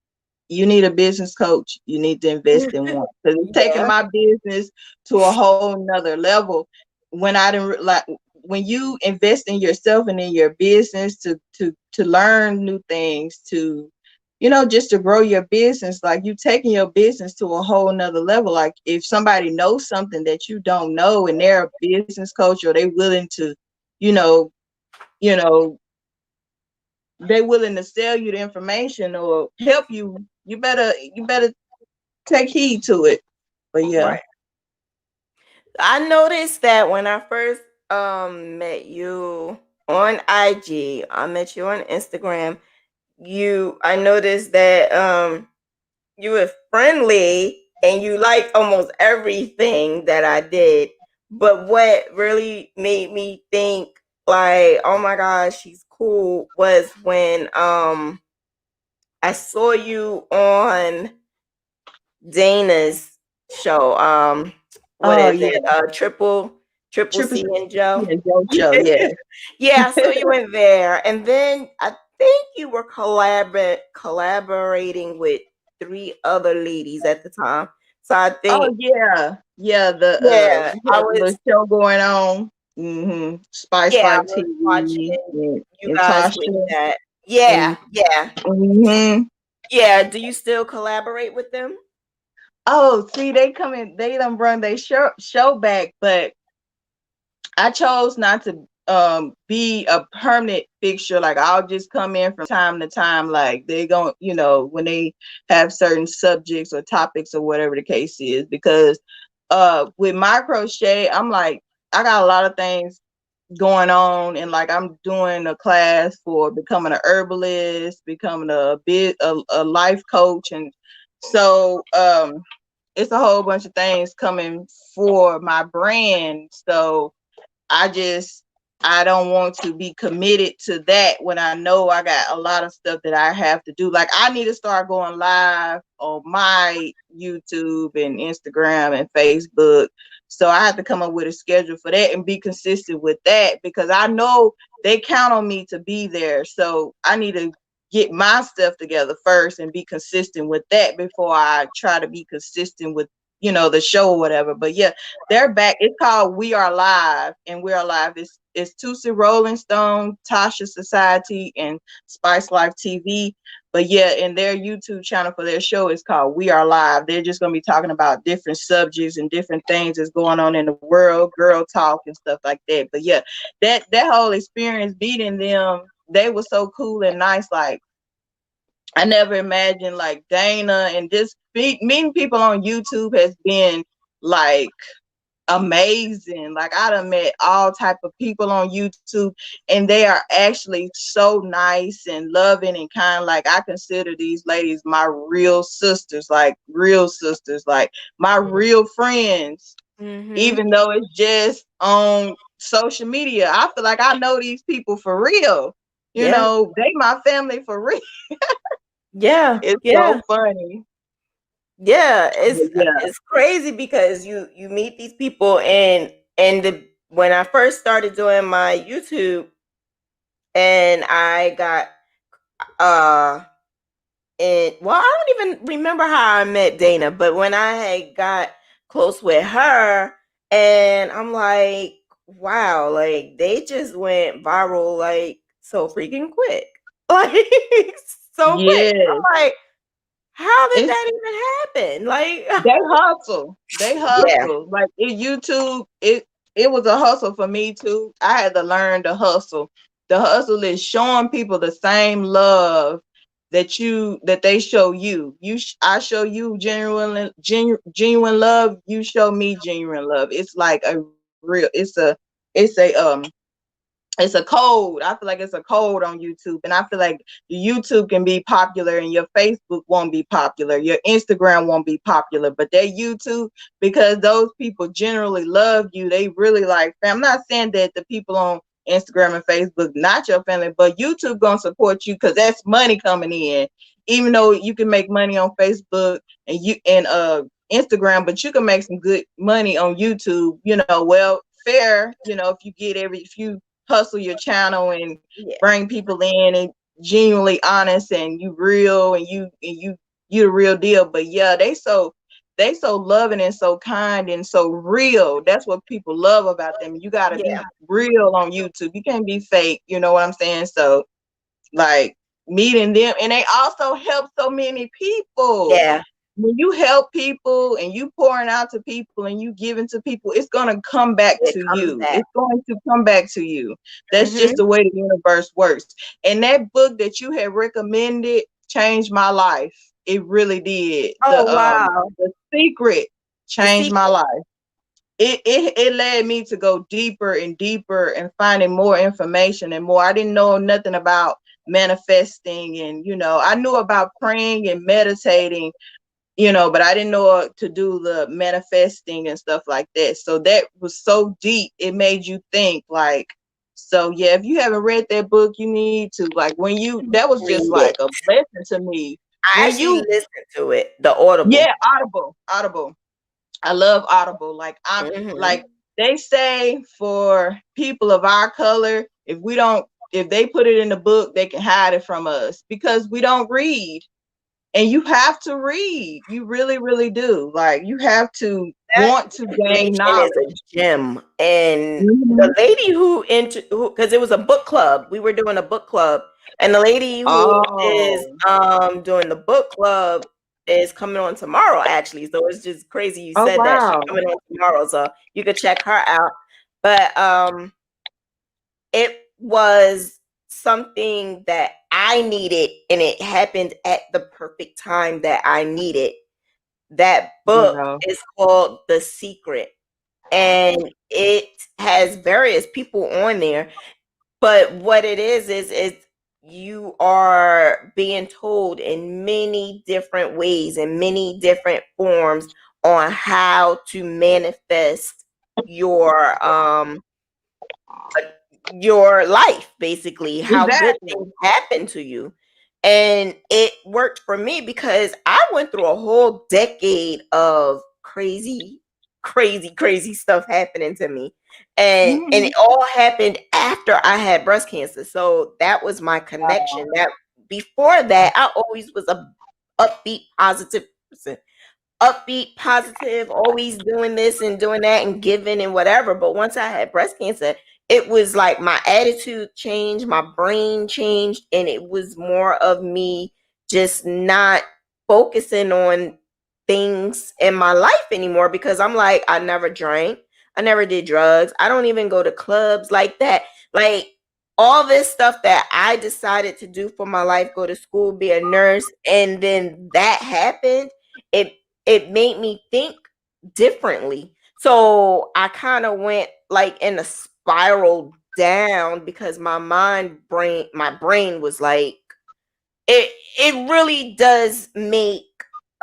you need a business coach. You need to invest in one, because it's taking Yeah. my business to a whole nother level. When I didn't like when you invest in yourself and in your business to learn new things, to just to grow your business, like you taking your business to a whole nother level. Like if somebody knows something that you don't know and they're a business coach, or they willing to, you know, you know, they willing to sell you the information or help you, you better take heed to it. But yeah. Right. I noticed that when I first met you on IG, I met you on Instagram. I noticed that you were friendly and you liked almost everything that I did. But what really made me think like, oh my gosh, she's cool, was when I saw you on Dana's show. What Oh is yeah. it? Triple Triple C and Joe. C and Joe show, yeah. Yeah, I saw you in there, and then I think you were collaborating with three other ladies at the time. So I Oh think, yeah. Yeah, yeah, we I had was, the show going on. Spice yeah, I Life was watching TV you and guys with Tasha that. and Yeah, yeah, hmm yeah. Do you still collaborate with them? oh, see, they done run their show back, but I chose not to be a permanent fixture. Like I'll just come in from time to time. Like they gon' when they have certain subjects or topics or whatever the case is. Because with my crochet, I'm like, I got a lot of things going on, and like I'm doing a class for becoming an herbalist, becoming a life coach, and so it's a whole bunch of things coming for my brand. So I don't want to be committed to that when I know I got a lot of stuff that I have to do. Like I need to start going live on my YouTube and Instagram and Facebook. So I have to come up with a schedule for that and be consistent with that, because I know they count on me to be there. So I need to get my stuff together first and be consistent with that before I try to be consistent with the show or whatever. But yeah, they're back. It's called We Are Live, and We Are Live is Tootsie Rolling Stone, Tasha Society, and Spice Life TV. But yeah, and their YouTube channel for their show is called We Are Live. They're just gonna be talking about different subjects and different things that's going on in the world, girl talk and stuff like that. But yeah, that whole experience beating them, they were so cool and nice. Like I never imagined like Dana, and just meeting people on YouTube has been like amazing. Like I done met all type of people on YouTube, and they are actually so nice and loving and kind. Like I consider these ladies my real sisters, like real sisters, like my real friends. Mm-hmm. Even though it's just on social media, I feel like I know these people for real. Yeah, They my family for real. yeah, It's yeah. so funny. Yeah, But yeah. it's crazy because you meet these people, and when I first started doing my YouTube and I got uh and well, I don't even remember how I met Dana, but when I had got close with her, and I'm like, wow, like they just went viral like so freaking quick. Like so quick. Yeah. I'm like, how did It's that even happen? Like They hustle. They yeah. hustle. Like YouTube, it was a hustle for me too. I had to learn to hustle. The hustle is showing people the same love that they show you. I show you genuine love. You show me genuine love. It's like a real. It's a code. I feel like it's a code on YouTube. And I feel like YouTube can be popular and your Facebook won't be popular. Your Instagram won't be popular. But that YouTube, because those people generally love you, they really like, I'm not saying that the people on Instagram and Facebook, not your family, but YouTube gonna support you because that's money coming in. Even though you can make money on Facebook and Instagram, but you can make some good money on YouTube. Well, fair. If you hustle your channel and Yeah. bring people in and genuinely honest and you real and you the real deal. But yeah, they so loving and so kind and so real. That's what people love about them. You got to Yeah. be real on YouTube. You can't be fake. You know what I'm saying? So like meeting them, and they also help so many people. Yeah. When you help people and you pouring out to people and you giving to people, it's going to come back It to comes you. back. It's going to come back to you. That's just Mm-hmm. the way the universe works. And that book that you had recommended changed my life. It really did. Oh, wow. The Secret The changed my secret. life. It led me to go deeper and deeper and finding more information and more. I didn't know nothing about manifesting, and I knew about praying and meditating, but I didn't know to do the manifesting and stuff like that. So that was so deep. It made you think like, so yeah, if you haven't read that book, you need to, like, that was just Read like it. a blessing to me. I When actually you, listened to it, the Audible. yeah, Audible. I love Audible. Like Mm-hmm. they say for people of our color, if they put it in the book, they can hide it from us because we don't read. And you have to read. You really, really do. Like you have to That want to gain information is a knowledge. gem. And Mm-hmm. the lady because it was a book club, we were doing a book club, and the lady who is Oh. doing the book club is coming on tomorrow, actually. So it's just crazy you Oh said that. She's wow. coming on tomorrow, so you could check her out. But it was something that I needed, and it happened at the perfect time that I needed. That book Wow. is called The Secret, and it has various people on there. But what it is you are being told in many different ways, in many different forms, on how to manifest your life, basically, how good Exactly. things happen to you. And it worked for me because I went through a whole decade of crazy stuff happening to me. And Mm-hmm. it all happened after I had breast cancer. So that was my connection. Wow. That before that, I always was a upbeat, positive person, upbeat, positive, always doing this and doing that and giving and whatever. But once I had breast cancer, it was like my attitude changed, my brain changed, and it was more of me just not focusing on things in my life anymore because I'm like, I never drank, I never did drugs, I don't even go to clubs like that. Like, all this stuff that I decided to do for my life, go to school, be a nurse, and then that happened. It it made me think differently. So I kind of went like in a spiral down because my brain was like, it really does make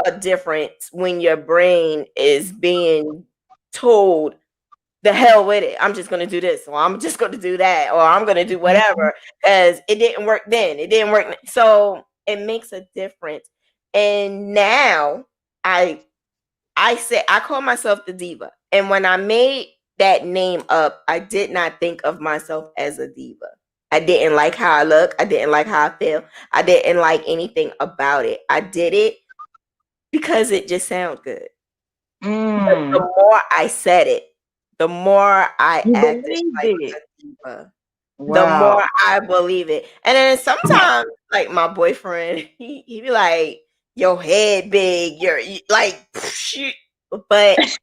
a difference when your brain is being told, the hell with it, I'm just gonna do this, or I'm just gonna do that, or I'm gonna do Mm-hmm. whatever, because it didn't work then, it didn't work. So it makes a difference. And now I I call myself the diva. And when I made that name up, I did not think of myself as a diva. I didn't like how I look. I didn't like how I feel. I didn't like anything about it. I did it because it just sounded good. But the Mm. more I said it, the more I You acted believed like it. a diva. The more Wow. I believe it. And then sometimes, like my boyfriend, he be like, "Your head big, like," but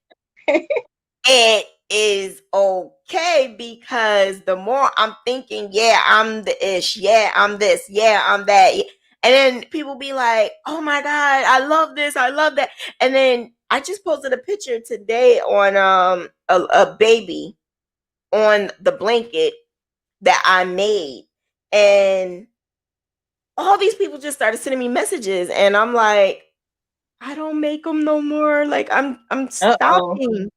it is okay because the more I'm thinking, yeah, I'm the ish, yeah, I'm this, yeah, I'm that. And then people be like, oh my God, I love this, I love that. And then I just posted a picture today on a baby on the blanket that I made. And all these people just started sending me messages. And I'm like, I don't make them no more. Like I'm Uh-oh. stopping.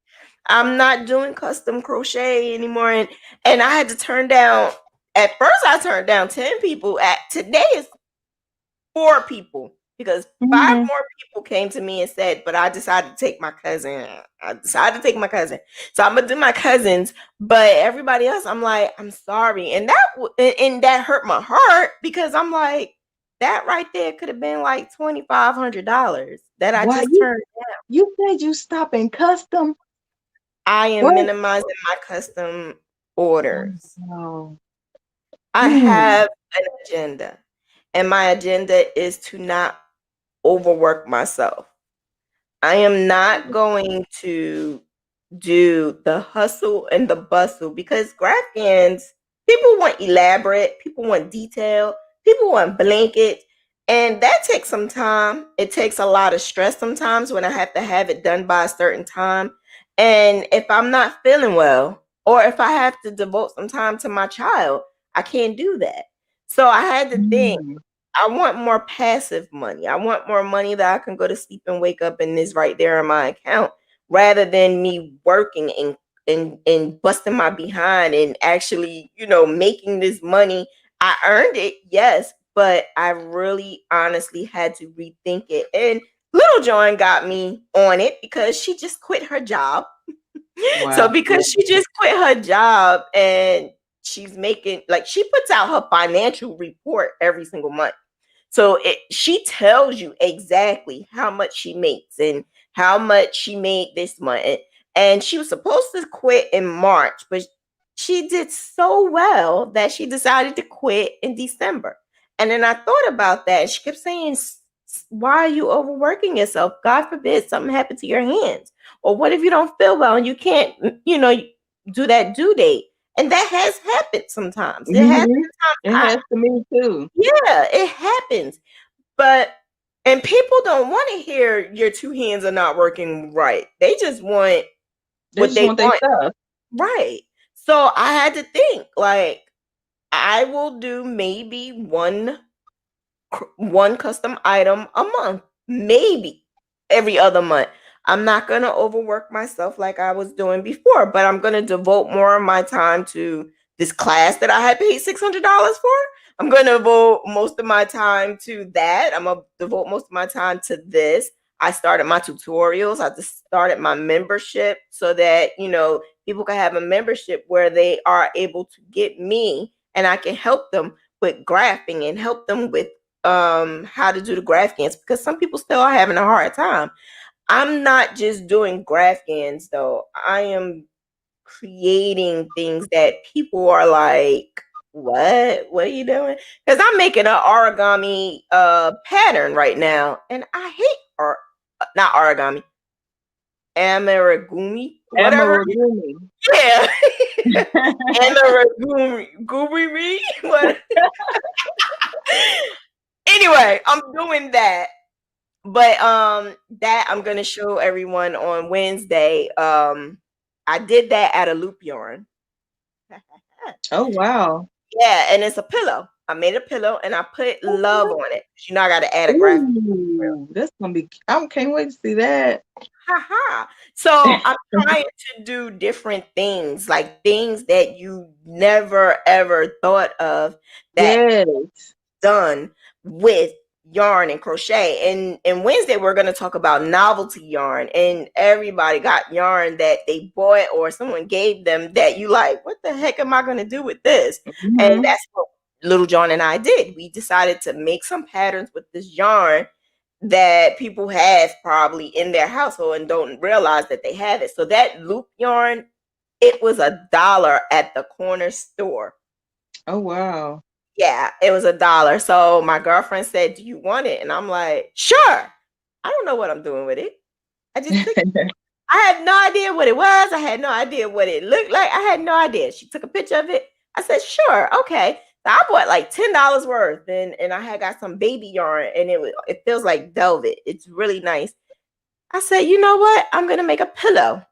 I'm not doing custom crochet anymore, and I had to turn down. At first, I turned down 10 people. At today, it's 4 people because 5 Mhm. more people came to me and said, but I decided to take my cousin. I decided to take my cousin. So I'm gonna do my cousins, but everybody else, I'm like, I'm sorry. And that hurt my heart because I'm like, that right there could have been like $2,500 that I Why just turned. you said you stopping custom? I am What? minimizing my custom orders. Oh, I hmm. have an agenda, and my agenda is to not overwork myself. I am not going to do the hustle and the bustle because Graffians, people want elaborate, people want detail, people want blanket, and that takes some time. It takes a lot of stress sometimes when I have to have it done by a certain time. And if I'm not feeling well, or if I have to devote some time to my child, I can't do that. So I had to think, Mm. I want more passive money. I want more money that I can go to sleep and wake up and is right there in my account rather than me working and busting my behind and actually, making this money. I earned it, yes, but I really honestly had to rethink it. And Little John got me on it because she just quit her job. So Wow. Yeah. because she just quit her job and she's making, like, she puts out her financial report every single month. So she tells you exactly how much she makes and how much she made this month. And she was supposed to quit in March, but she did so well that she decided to quit in December. And then I thought about that. And she kept saying, why are you overworking yourself? God forbid something happened to your hands. Or what if you don't feel well and you can't, do that due date? And that has happened sometimes. It has Hmm. It sometimes. has to me too. Yeah, it happens. But and people don't want to hear your 2 hands are not working right. They just want They what just they want their want. stuff. Right. So I had to think like I will do maybe one custom item a month, maybe every other month. I'm not going to overwork myself like I was doing before, but I'm going to devote more of my time to this class that I had paid $600 for. I'm going to devote most of my time to that. I'm going to devote most of my time to this. I started my tutorials. I just started my membership so that, people can have a membership where they are able to get me and I can help them with graphing and help them with how to do the GraphGans because some people still are having a hard time. I'm not just doing GraphGans though. I am creating things that people are like, what are you doing? Because I'm making an origami pattern right now and I hate not origami, amarigumi, whatever. Amoragumi. Yeah. Amarigumi, what? Anyway, I'm doing that. But that I'm gonna show everyone on Wednesday. I did that at a loop yarn. Oh wow. Yeah, and it's a pillow. I made a pillow and I put love on it. I gotta add a graphic. Ooh, that's gonna be. I can't wait to see that. Haha. So I'm trying to do different things, like things that you never ever thought of that Yes. done with yarn and crochet. And Wednesday we're going to talk about novelty yarn, and everybody got yarn that they bought or someone gave them that you like, what the heck am I going to do with this? And Hmm. that's what Little John and I did. We decided to make some patterns with this yarn that people have probably in their household and don't realize that they have it. So that loop yarn, it was $1 at the corner store. Oh wow. Yeah, it was $1. So my girlfriend said, "Do you want it?" And I'm like, "Sure." I don't know what I'm doing with it. I just took it. I had no idea what it was. I had no idea what it looked like. I had no idea. She took a picture of it. I said, "Sure, okay." So I bought like $10 worth, and I had got some baby yarn, and it feels like velvet. It's really nice. I said, "You know what? I'm gonna make a pillow."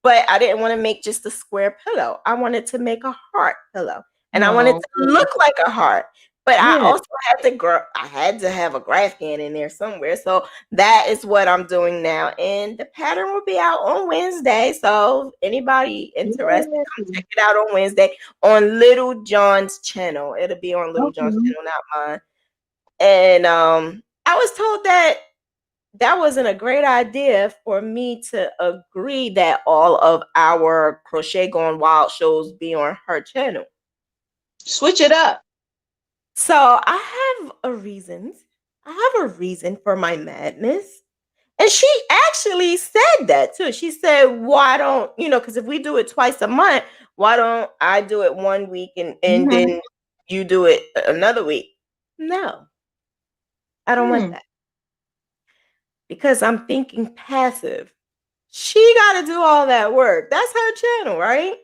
But I didn't want to make just a square pillow. I wanted to make a heart pillow. And I wanted Oh, to look like a heart. But I Yeah. also had to have a graph can in there somewhere. So that is what I'm doing now. And the pattern will be out on Wednesday. So anybody interested, come Yeah. check it out on Wednesday on Little John's channel. It'll be on Little John's Okay. channel, not mine. And I was told that wasn't a great idea for me to agree that all of our Crochet Gone Wild shows be on her channel. Switch it up. So I have a reason. I have a reason for my madness. And she actually said that too. She said, why don't, because if we do it twice a month, why don't I do it one week and Mm-hmm. then you do it another week? No, I don't want Hmm. that. Because I'm thinking passive. She got to do all that work. That's her channel, right?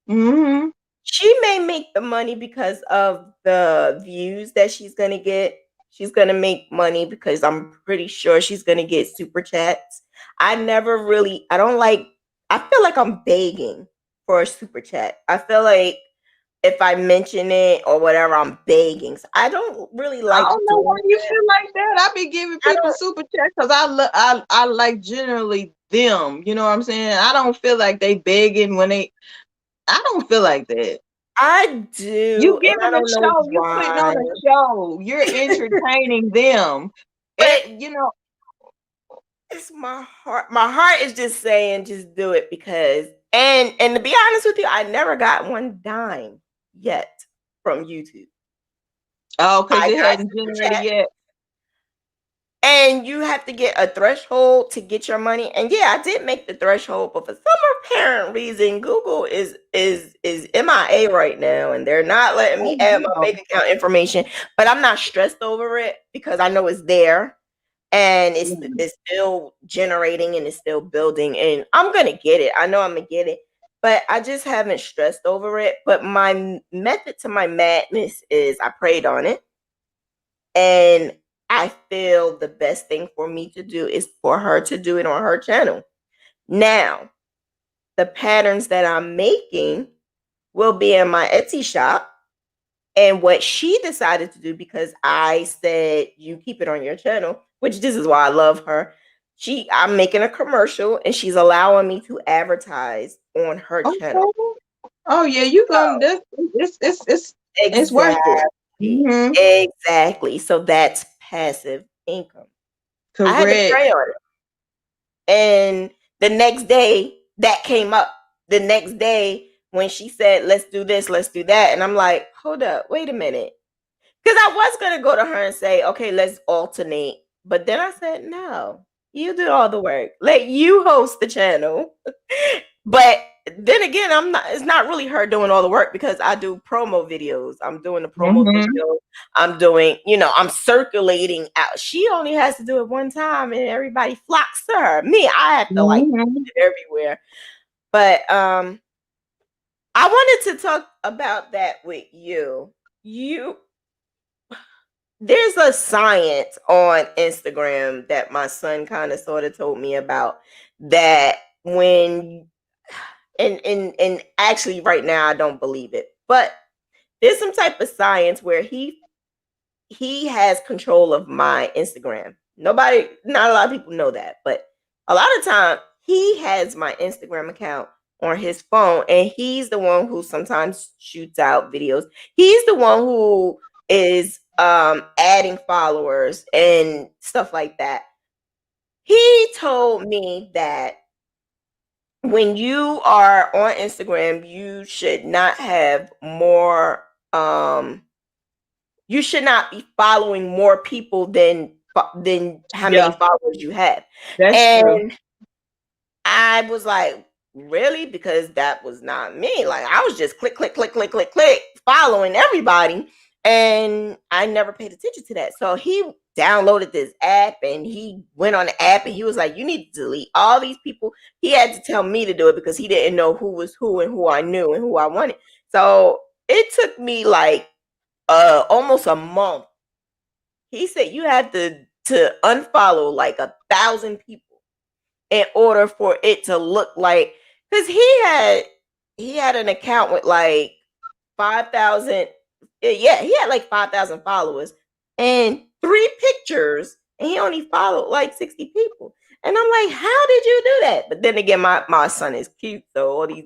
Mm-hmm. She may make the money because of the views that she's going to get. She's going to make money because I'm pretty sure she's going to get super chats. I don't like, I feel like I'm begging for a super chat. I feel like if I mention it or whatever, I'm begging. So I don't really I like don't know why doing you that. feel like that. I be giving I people don't, super chats because I like generally them. You know what I'm saying? I don't feel like they begging when they. I don't feel like that. I You do, and I giving a don't know show. You putting why. on a show. You're entertaining them. But You know. it's my heart. My heart is just saying, just do it because. And to be honest with you, I never got one dime yet from YouTube. Oh, because I it got hadn't super generated chat, yet. and you have to get a threshold to get your money. And yeah, I did make the threshold, but for some apparent reason, Google is MIA right now, and they're not letting me Oh, add my no. bank account information. But I'm not stressed over it because I know it's there. And it's still generating and it's still building, and I'm gonna get it. I know I'm gonna get it, but I just haven't stressed over it. But my method to my madness is I prayed on it, and I feel the best thing for me to do is for her to do it on her channel. Now, the patterns that I'm making will be in my Etsy shop. And what she decided to do, because I said, you keep it on your channel, which this is why I love her. I'm making a commercial and she's allowing me to advertise on her channel. Okay. Oh yeah, you gonna So, this? It's worth it. exactly. Mm-hmm. Exactly. So that's passive income. I had to Correct. pray on it. And the next day, that came up. The next day, when she said, let's do this, let's do that. And I'm like, hold up, wait a minute. Because I was going to go to her and say, okay, let's alternate. But then I said, no, you do all the work. Let you host the channel. But then again, it's not really her doing all the work because I do promo videos. I'm doing the promo Mm-hmm. video. I'm doing, I'm circulating out. She only has to do it one time and everybody flocks to her. Me, I have to like Mm-hmm. it everywhere. But I wanted to talk about that with you. There's a science on Instagram that my son kind of sort of told me about that when and actually right now I don't believe it. But there's some type of science where he has control of my Instagram. Not a lot of people know that, but a lot of time he has my Instagram account on his phone, and he's the one who sometimes shoots out videos. He's the one who is adding followers and stuff like that. He told me that when you are on Instagram, you should not be following more people than how many Yeah, followers you have. that's true. And I was like, really? Because that was not me. Like I was just click, click, click, click, click, click, following everybody. And I never paid attention to that. So he downloaded this app and he went on the app and he was like, you need to delete all these people. He had to tell me to do it because he didn't know who was who and who I knew and who I wanted. So it took me like almost a month. He said you had to unfollow like 1,000 people in order for it to look like, because he had an account with like 5,000 Yeah, he had like 5,000 followers and 3 pictures, and he only followed like 60 people. And I'm like, how did you do that? But then again, my son is cute, so all these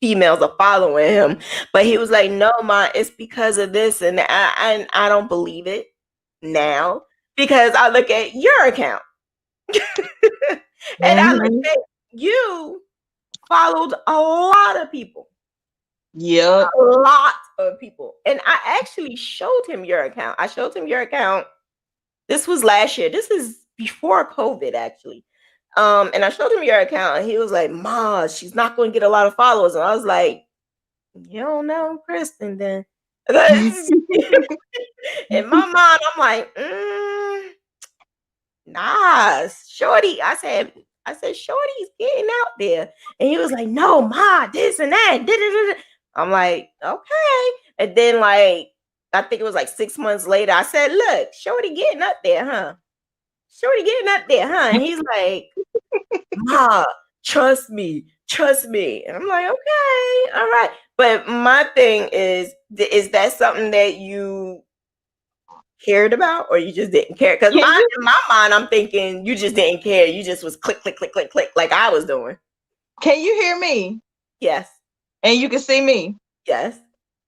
females are following him. But he was like, no, ma, it's because of this, and I don't believe it now because I look at your account and I look Mm-hmm. at you followed a lot of people. Yep. A lot of people. And I actually showed him your account. I showed him your account. This was last year. This is before COVID, actually. And I showed him your account, and he was like, "Ma, she's not going to get a lot of followers." And I was like, "You don't know Kristen, then." In my mind, I'm like, "Nah, shorty." I said, "Shorty's getting out there," and he was like, "No, ma, this and that." I'm like, "Okay," and then like I think it was like 6 months later, I said, "Look, shorty getting up there, huh? Shorty getting up there, huh?" And he's like, "Ma, trust me." And I'm like, "Okay, all right." But my thing is that something that you cared about or you just didn't care? Because Can you in my mind, I'm thinking you just didn't care. You just was click, click, click, click, click, like I was doing. can you hear me? Yes. And you can see me. Yes.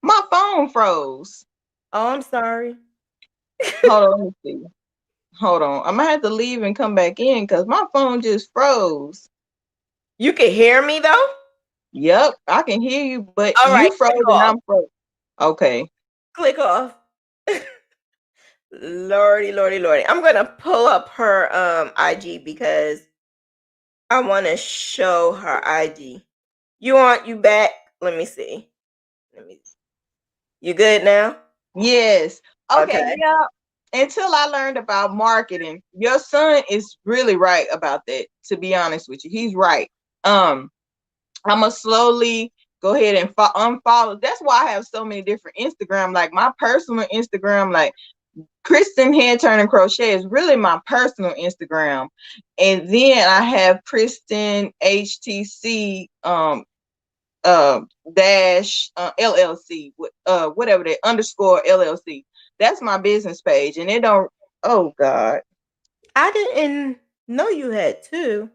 My phone froze. Oh, I'm sorry. Hold on, let me see. Hold on. I'm gonna have to leave and come back in because my phone just froze. You can hear me though? Yep, I can hear you, but All you right, froze click and off. I'm froze. Okay. Click off. Lordy, lordy, lordy. I'm gonna pull up her IG because I want to show her IG. You back? Let me see. Let me. You good now? Yes. Okay, Okay. yeah. Until I learned about marketing, your son is really right about that, to be honest with you. He's right. Um, I'm gonna slowly go ahead and unfollow. That's why I have so many different Instagram. Like my personal Instagram, like Kristen Hand Turn and Crochet is really my personal Instagram. And then I have Kristen HTC dash LLC, whatever that underscore LLC. That's my business page. And it don't, oh God. I didn't know you had two.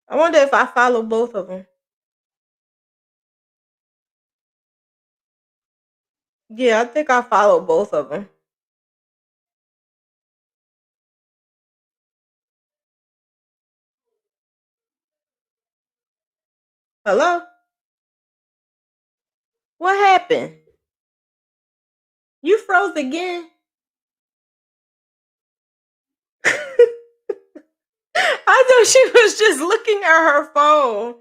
I wonder if I follow both of them. Yeah, I think I follow both of them. Hello? What happened? You froze again? I thought she was just looking at her phone.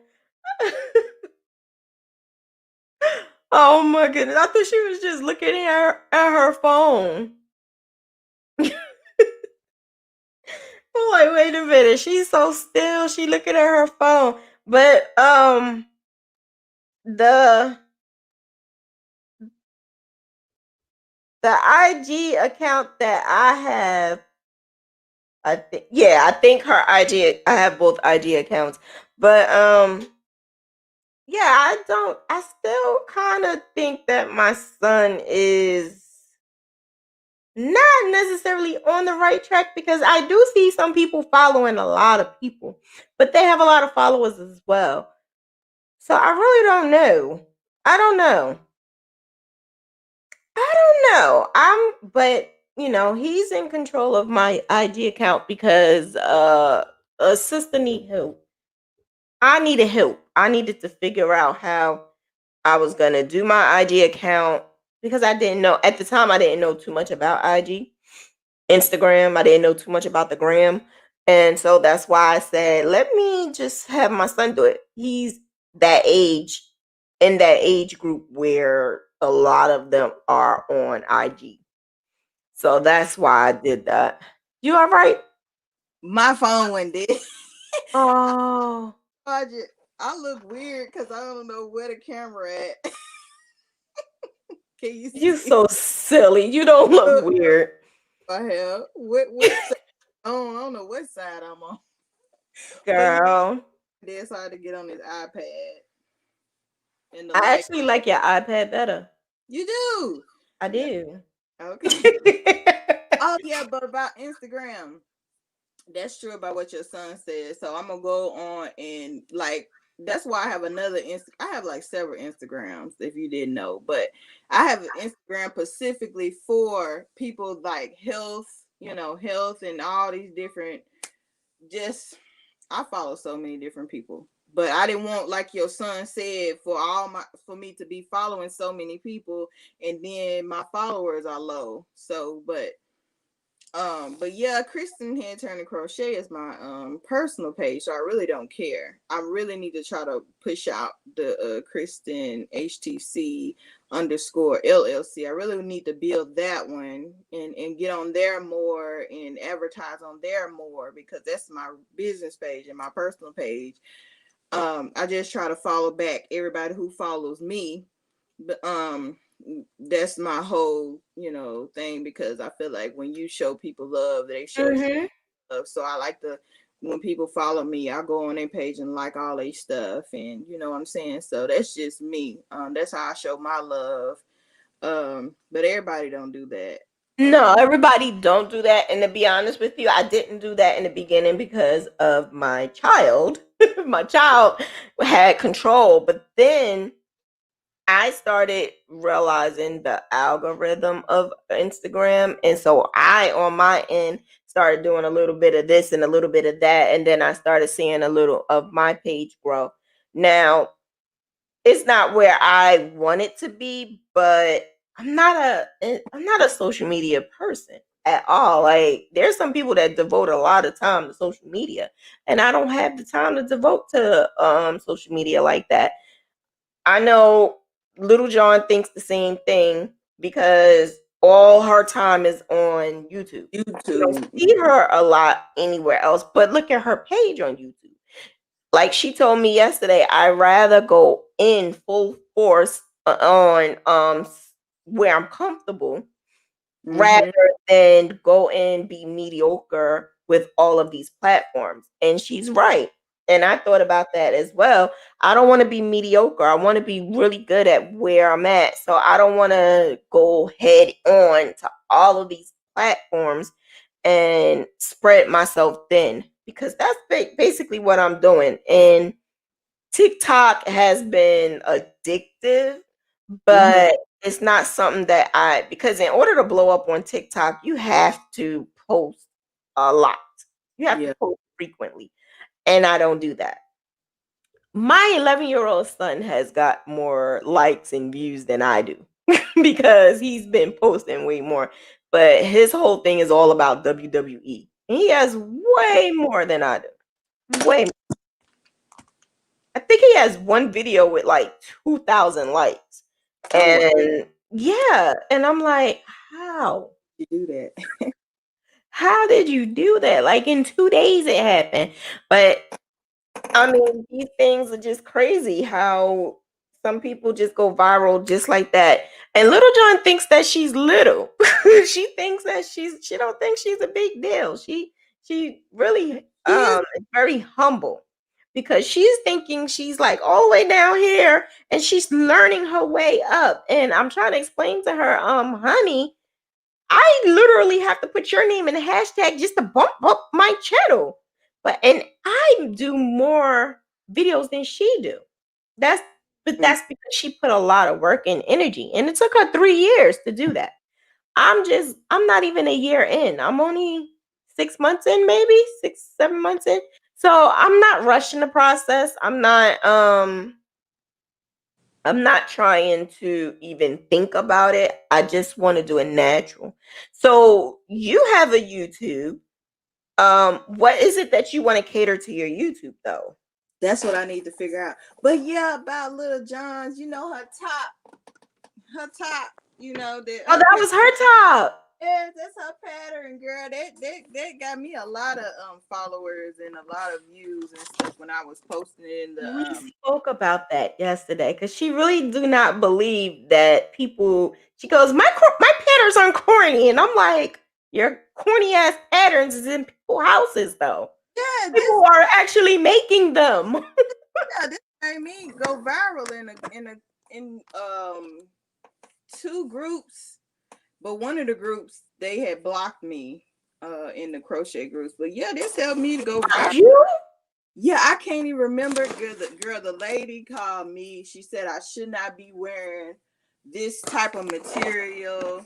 Oh my goodness. I thought she was just looking at her phone. I'm like, wait a minute. She's so still. She looking at her phone. But the the IG account that I have, I think her IG, I have both IG accounts. But yeah, I still kind of think that my son is not necessarily on the right track because I do see some people following a lot of people, but they have a lot of followers as well. So I really don't know. I don't know. I don't know. But he's in control of my IG account because a sister need help. I needed help. I needed to figure out how I was gonna do my IG account because I didn't know at the time. I didn't know too much about IG, Instagram. I didn't know too much about the gram, and so that's why I said, let me just have my son do it. He's that age, in that age group where a lot of them are on IG. So that's why I did that. You all right? My phone went dead. Oh, I look weird because I don't know where the camera at. Can you you see so silly. You don't look weird, my hair? What side? I don't know what side I'm on. But yeah, girl. it's hard to get on this iPad and the I light. actually like your iPad better. You do. I do. Okay. Oh yeah, but about Instagram, that's true about what your son said. So I'm gonna go on and like that's why I have I have like several Instagrams if you didn't know, but I have an Instagram specifically for people like health, health and all these different just I follow so many different people. But I didn't want, like your son said, for me to be following so many people and then my followers are low. So but yeah, Kristen Head Turning Crochet is my personal page, so I really don't care. I really need to try to push out the Kristen HTC underscore LLC. I really need to build that one and get on there more and advertise on there more because that's my business page and my personal page. I just try to follow back everybody who follows me, but that's my whole thing because I feel like when you show people love, they show love. So I like to when people follow me, I go on their page and like all their stuff, and you know what I'm saying. So that's just me. That's how I show my love. But everybody don't do that. No, everybody don't do that. And to be honest with you, I didn't do that in the beginning because of my child. My child had control, but then I started realizing the algorithm of Instagram. And so I, on my end, started doing a little bit of this and a little bit of that. And then I started seeing a little of my page grow. Now, it's not where I want it to be, but I'm not a social media person at all. Like there's some people that devote a lot of time to social media, and I don't have the time to devote to social media like that. I know Little John thinks the same thing because all her time is on YouTube. You don't YouTube. see her a lot anywhere else, but look at her page on YouTube. Like she told me yesterday, I rather go in full force on where I'm comfortable rather than go and be mediocre with all of these platforms. And she's right. And I thought about that as well. I don't want to be mediocre. I want to be really good at where I'm at. So I don't want to go head on to all of these platforms and spread myself thin because that's basically what I'm doing. And TikTok has been addictive, but it's not something that because in order to blow up on TikTok, you have to post a lot. You have to Yeah. post frequently. And I don't do that. My 11-year-old son has got more likes and views than I do because he's been posting way more. But his whole thing is all about WWE. And he has way more than I do. Way more. I think he has one video with like 2,000 likes. And yeah, and I'm like, how? You do that. How did you do that? Like in 2 days it happened. But I mean, these things are just crazy how some people just go viral just like that. And Little John thinks that she's little. She thinks that she don't think she's a big deal. She really Yeah. is very humble because she's thinking she's like all the way down here and she's learning her way up. And I'm trying to explain to her, honey, I literally have to put your name in a hashtag just to bump up my channel. And I do more videos than she do. That's that's because she put a lot of work and energy. And it took her 3 years to do that. I'm not even a year in. I'm only 6 months in, maybe 6, 7 months in. So I'm not rushing the process. I'm not trying to even think about it. I just want to do it natural. So you have a YouTube. What is it that you want to cater to your YouTube though? That's what I need to figure out. But yeah, about Little John's, her top, that Oh, that was her top. yeah, that's her pattern, girl. That got me a lot of followers and a lot of views and stuff when I was posting it in We the spoke about that yesterday because she really do not believe that people. She goes, my patterns aren't corny, and I'm like, your corny ass patterns is in people's houses though. yeah, People are actually making them. this made me go viral in 2 groups, but one of the groups they had blocked me in the crochet groups. But yeah, this helped me to go viral. You? Yeah, I can't even remember. The lady called me. She said I should not be wearing this type of material,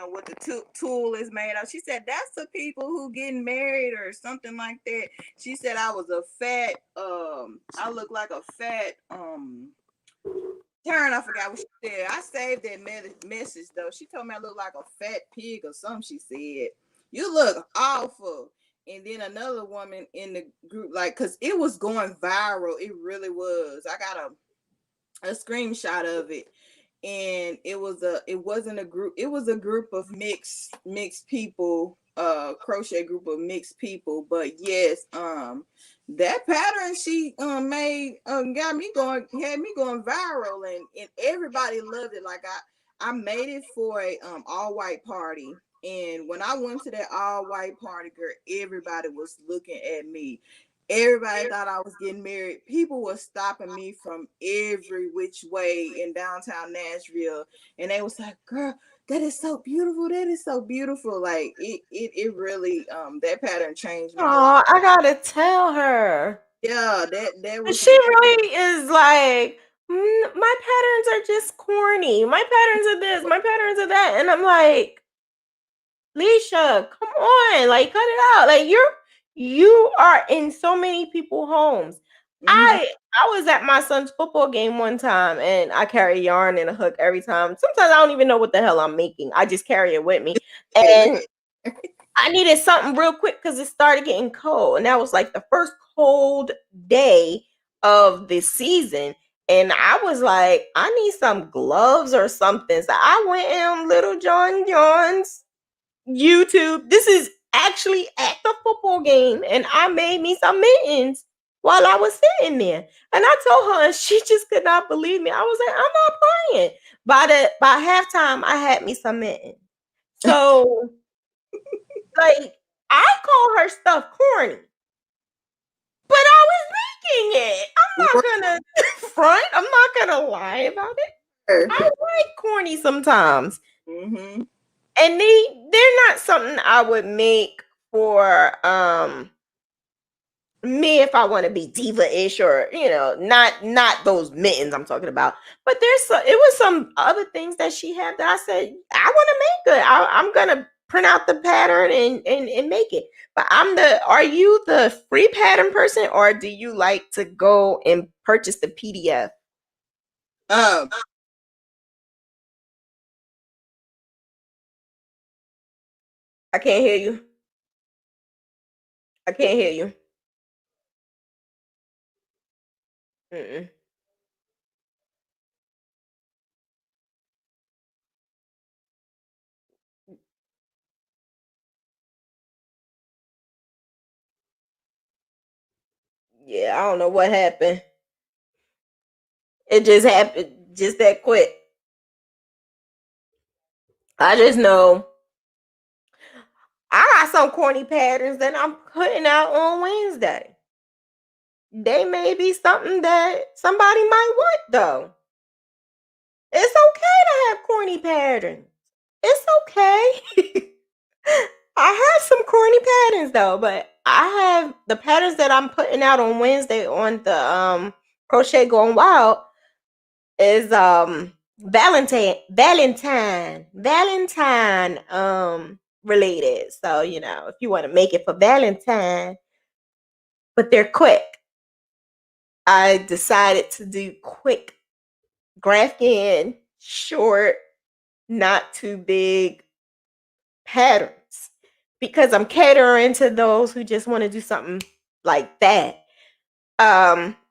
what the tool is made of. She said that's the people who getting married or something like that. She said I was a fat, I look like a fat, Taryn, I forgot what she said. I saved that message though. She told me I look like a fat pig or something. She said, "You look awful." And then another woman in the group, like, cause it was going viral. It really was. I got a screenshot of it, and it wasn't a group. It was a group of mixed people, crochet group of mixed people. But yes, that pattern she made had me going viral, and everybody loved it. Like I made it for a all white party, and when I went to that all white party, girl, everybody was looking at me. Everybody thought I was getting married. People were stopping me from every which way in downtown Nashville, and they was like, "Girl, that is so beautiful. That is so beautiful." Like it really that pattern changed my life. Oh, I gotta tell her. Yeah, that was She really is like, my patterns are just corny. My patterns are this, my patterns are that. And I'm like, Leisha, come on, like cut it out. Like you are in so many people's homes. I was at my son's football game one time and I carry yarn and a hook every time. Sometimes I don't even know what the hell I'm making. I just carry it with me. And I needed something real quick because it started getting cold. And that was like the first cold day of the season. And I was like, I need some gloves or something. So I went on Little John John's YouTube. This is actually at the football game. And I made me some mittens while I was sitting there. And I told her, and she just could not believe me. I was like, I'm not playing. By halftime, I had me some mittens. So like, I call her stuff corny, but I was making it. I'm not gonna front. I'm not gonna lie about it. I like corny sometimes, and they're not something I would make for me if I want to be diva-ish or not those mittens I'm talking about. But it was some other things that she had that I said I want to make it. I'm gonna print out the pattern and make it. But are you the free pattern person or do you like to go and purchase the PDF? I can't hear you. I can't hear you. Mm-mm. Yeah, I don't know what happened. It just happened just that quick. I just know I got some corny patterns that I'm putting out on Wednesday. They may be something that somebody might want though. It's okay to have corny patterns. It's okay. I have some corny patterns though, but I have the patterns that I'm putting out on Wednesday on the Crochet Going Wild is Valentine related. So, if you want to make it for Valentine, but they're quick. I decided to do quick graphic, short, not too big patterns because I'm catering to those who just want to do something like that.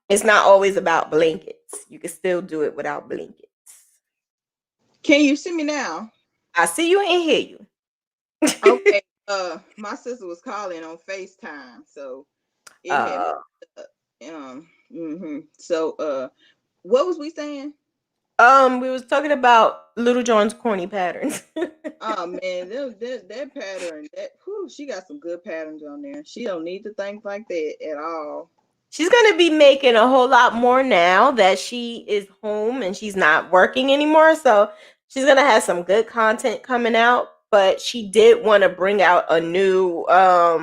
It's not always about blankets. You can still do it without blankets. Can you see me now? I see you and hear you. Okay. My sister was calling on FaceTime, so it had So what was we saying? We was talking about Little John's corny patterns. Oh man, that pattern, she got some good patterns on there. She don't need to think like that at all. She's gonna be making a whole lot more now that she is home and she's not working anymore. So she's gonna have some good content coming out, but she did want to bring out a new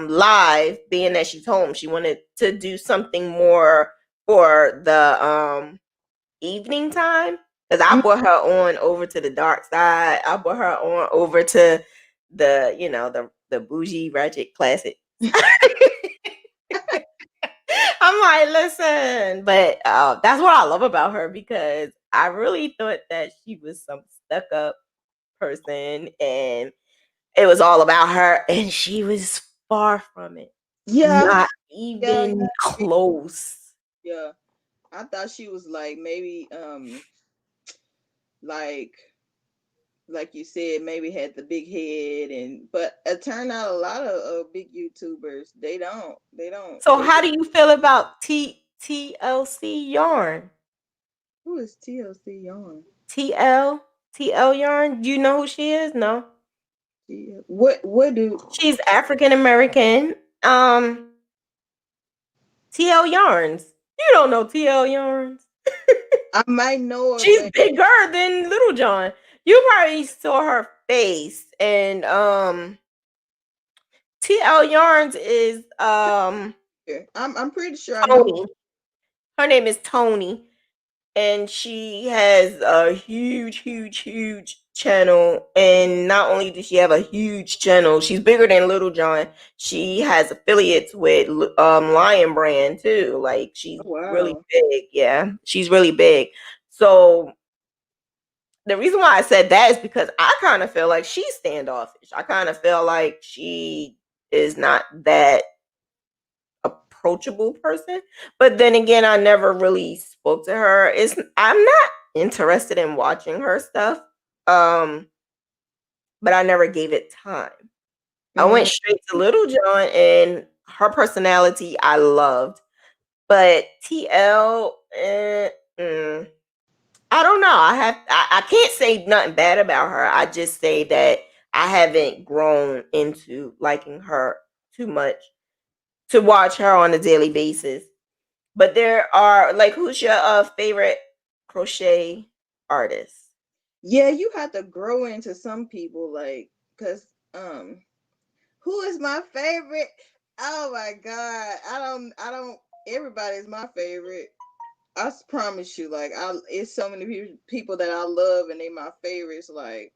live, being that she's home. She wanted to do something more for the evening time. Because I Mm, brought her on over to the dark side. I brought her on over to the, the bougie ratchet classic. I'm like, listen, but that's what I love about her, because I really thought that she was some stuck up person and it was all about her, and she was far from it. yeah, Not yeah, even yeah, close. yeah. I thought she was like maybe like like you said, maybe had the big head, and but it turned out a lot of big YouTubers So they how just. do you feel about TLC yarn? Who is TLC Yarn? TL TL yarn? Do you know who she is? No. What do She's African American. TL yarns. You don't know TL yarns. I might know her, She's but bigger than Little John. You probably saw her face, and TL yarns is I'm pretty sure I know who. Tony. Her name is Tony, and she has a huge, huge, huge channel. And not only does she have a huge channel, she's bigger than Little John. She has affiliates with Lion Brand too. Like, she's Oh, really wow. big. Yeah, she's really big. So the reason why I said that is because I kind of feel like she's standoffish. I kind of feel like she is not that approachable person. But then again, I never really spoke to her. I'm not interested in watching her stuff. Um, but I never gave it time. I went Mm, straight to Little John, and her personality I loved. But TL, I don't know. I can't say nothing bad about her. I just say that I haven't grown into liking her too much to watch her on a daily basis. But there are, like, who's your favorite crochet artist? yeah, you have to grow into some people, like, cause who is my favorite? Oh my god, I don't. Everybody's my favorite. Promise you, like, it's so many people that I love and they my favorites. Like,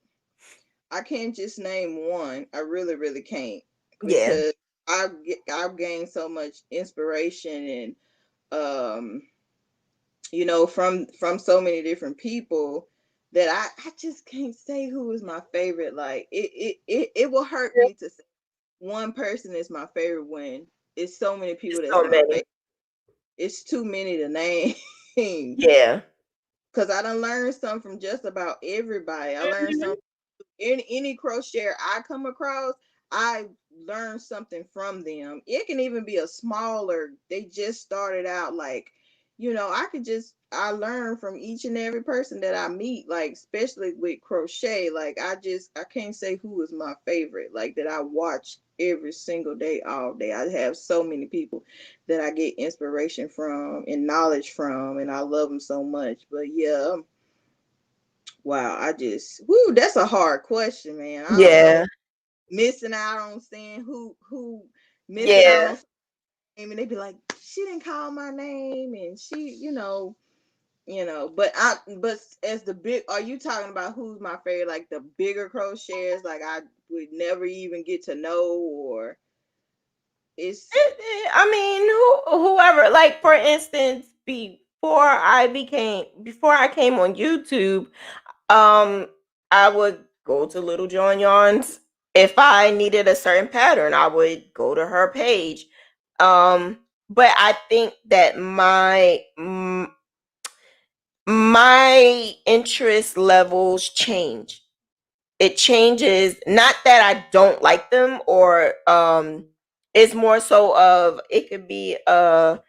I can't just name one. I really, really can't, Yeah, because I've gained so much inspiration and um from so many different people that I just can't say who is my favorite. Like, it will hurt me to say one person is my favorite when it's so many it's people that's so my many. favorite. It's too many to name. Yeah. Because I done learned something from just about everybody. I learned Mhm. something any crocheter I come across. I learn something from them. It can even be a smaller, they just started out, like, I learn from each and every person that I meet, like, especially with crochet. Like, I can't say who is my favorite, like, that I watch every single day, all day. I have so many people that I get inspiration from and knowledge from, and I love them so much. But yeah, wow, whoo, that's a hard question, man. I don't know. Yeah. Missing out on saying who missing out Yeah. on name, and they be like, she didn't call my name, and but as the big, are you talking about who's my favorite, like the bigger crocheters, like I would never even get to know, or it's I mean, whoever. Like, for instance, before I came on YouTube, um, I would go to Little John Yarns. If I needed a certain pattern, I would go to her page. But I think that my interest levels change. It changes, not that I don't like them, or it's more so of, it could be a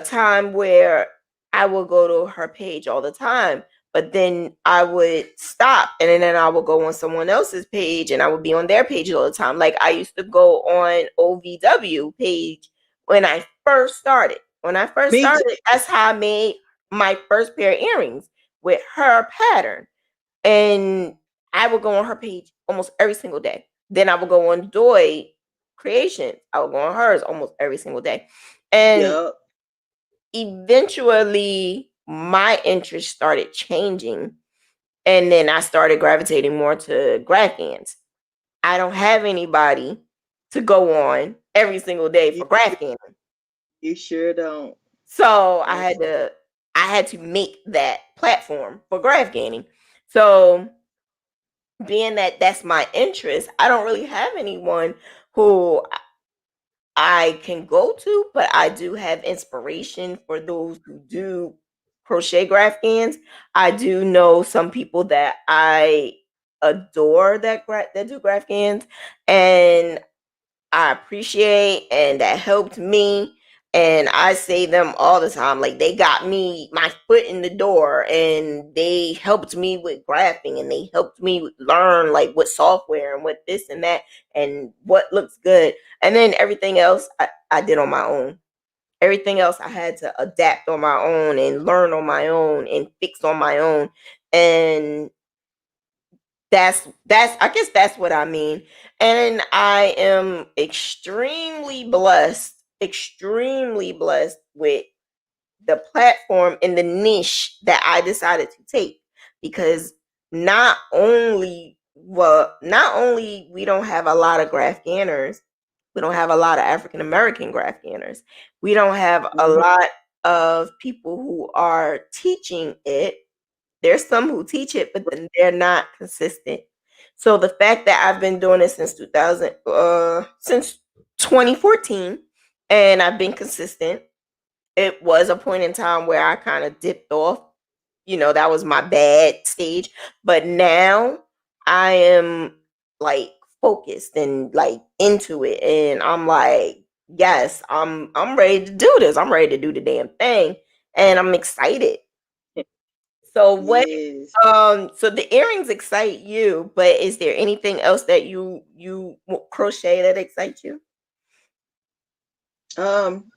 time where I would go to her page all the time, but then I would stop, and then I would go on someone else's page, and I would be on their page all the time. Like, I used to go on OVW page when I first started. When I first me too. started, that's how I made my first pair of earrings, with her pattern. And I would go on her page almost every single day. Then I would go on Joy Creations. I would go on hers almost every single day. And Yep. eventually my interest started changing. And then I started gravitating more to Graphans. I don't have anybody to go on every single day You for Graphans. you sure don't. So That's I had to make that platform for graph gaining. So being that that's my interest, I don't really have anyone who I can go to, but I do have inspiration for those who do crochet graph gans. I do know some people that I adore that do graph gans, and I appreciate, and that helped me. And I say them all the time. Like, they got me my foot in the door, and they helped me with graphing, and they helped me learn like what software and what this and that and what looks good. And then everything else I did on my own. Everything else I had to adapt on my own and learn on my own and fix on my own. And that's I guess that's what I mean. And I am extremely blessed with the platform and the niche that I decided to take, because not only we don't have a lot of graph ganners, we don't have a lot of African American graph ganners, we don't have a mhm. lot of people who are teaching it. There's some who teach it, but then they're not consistent. So the fact that I've been doing it since 2000, since 2014, and I've been consistent. It was a point in time where I kind of dipped off. That was my bad stage. But now I am like focused and like into it, and I'm like, yes, I'm ready to do this. I'm ready to do the damn thing, and I'm excited. So what Yes. so the earrings excite you, but is there anything else that you crochet that excites you? Um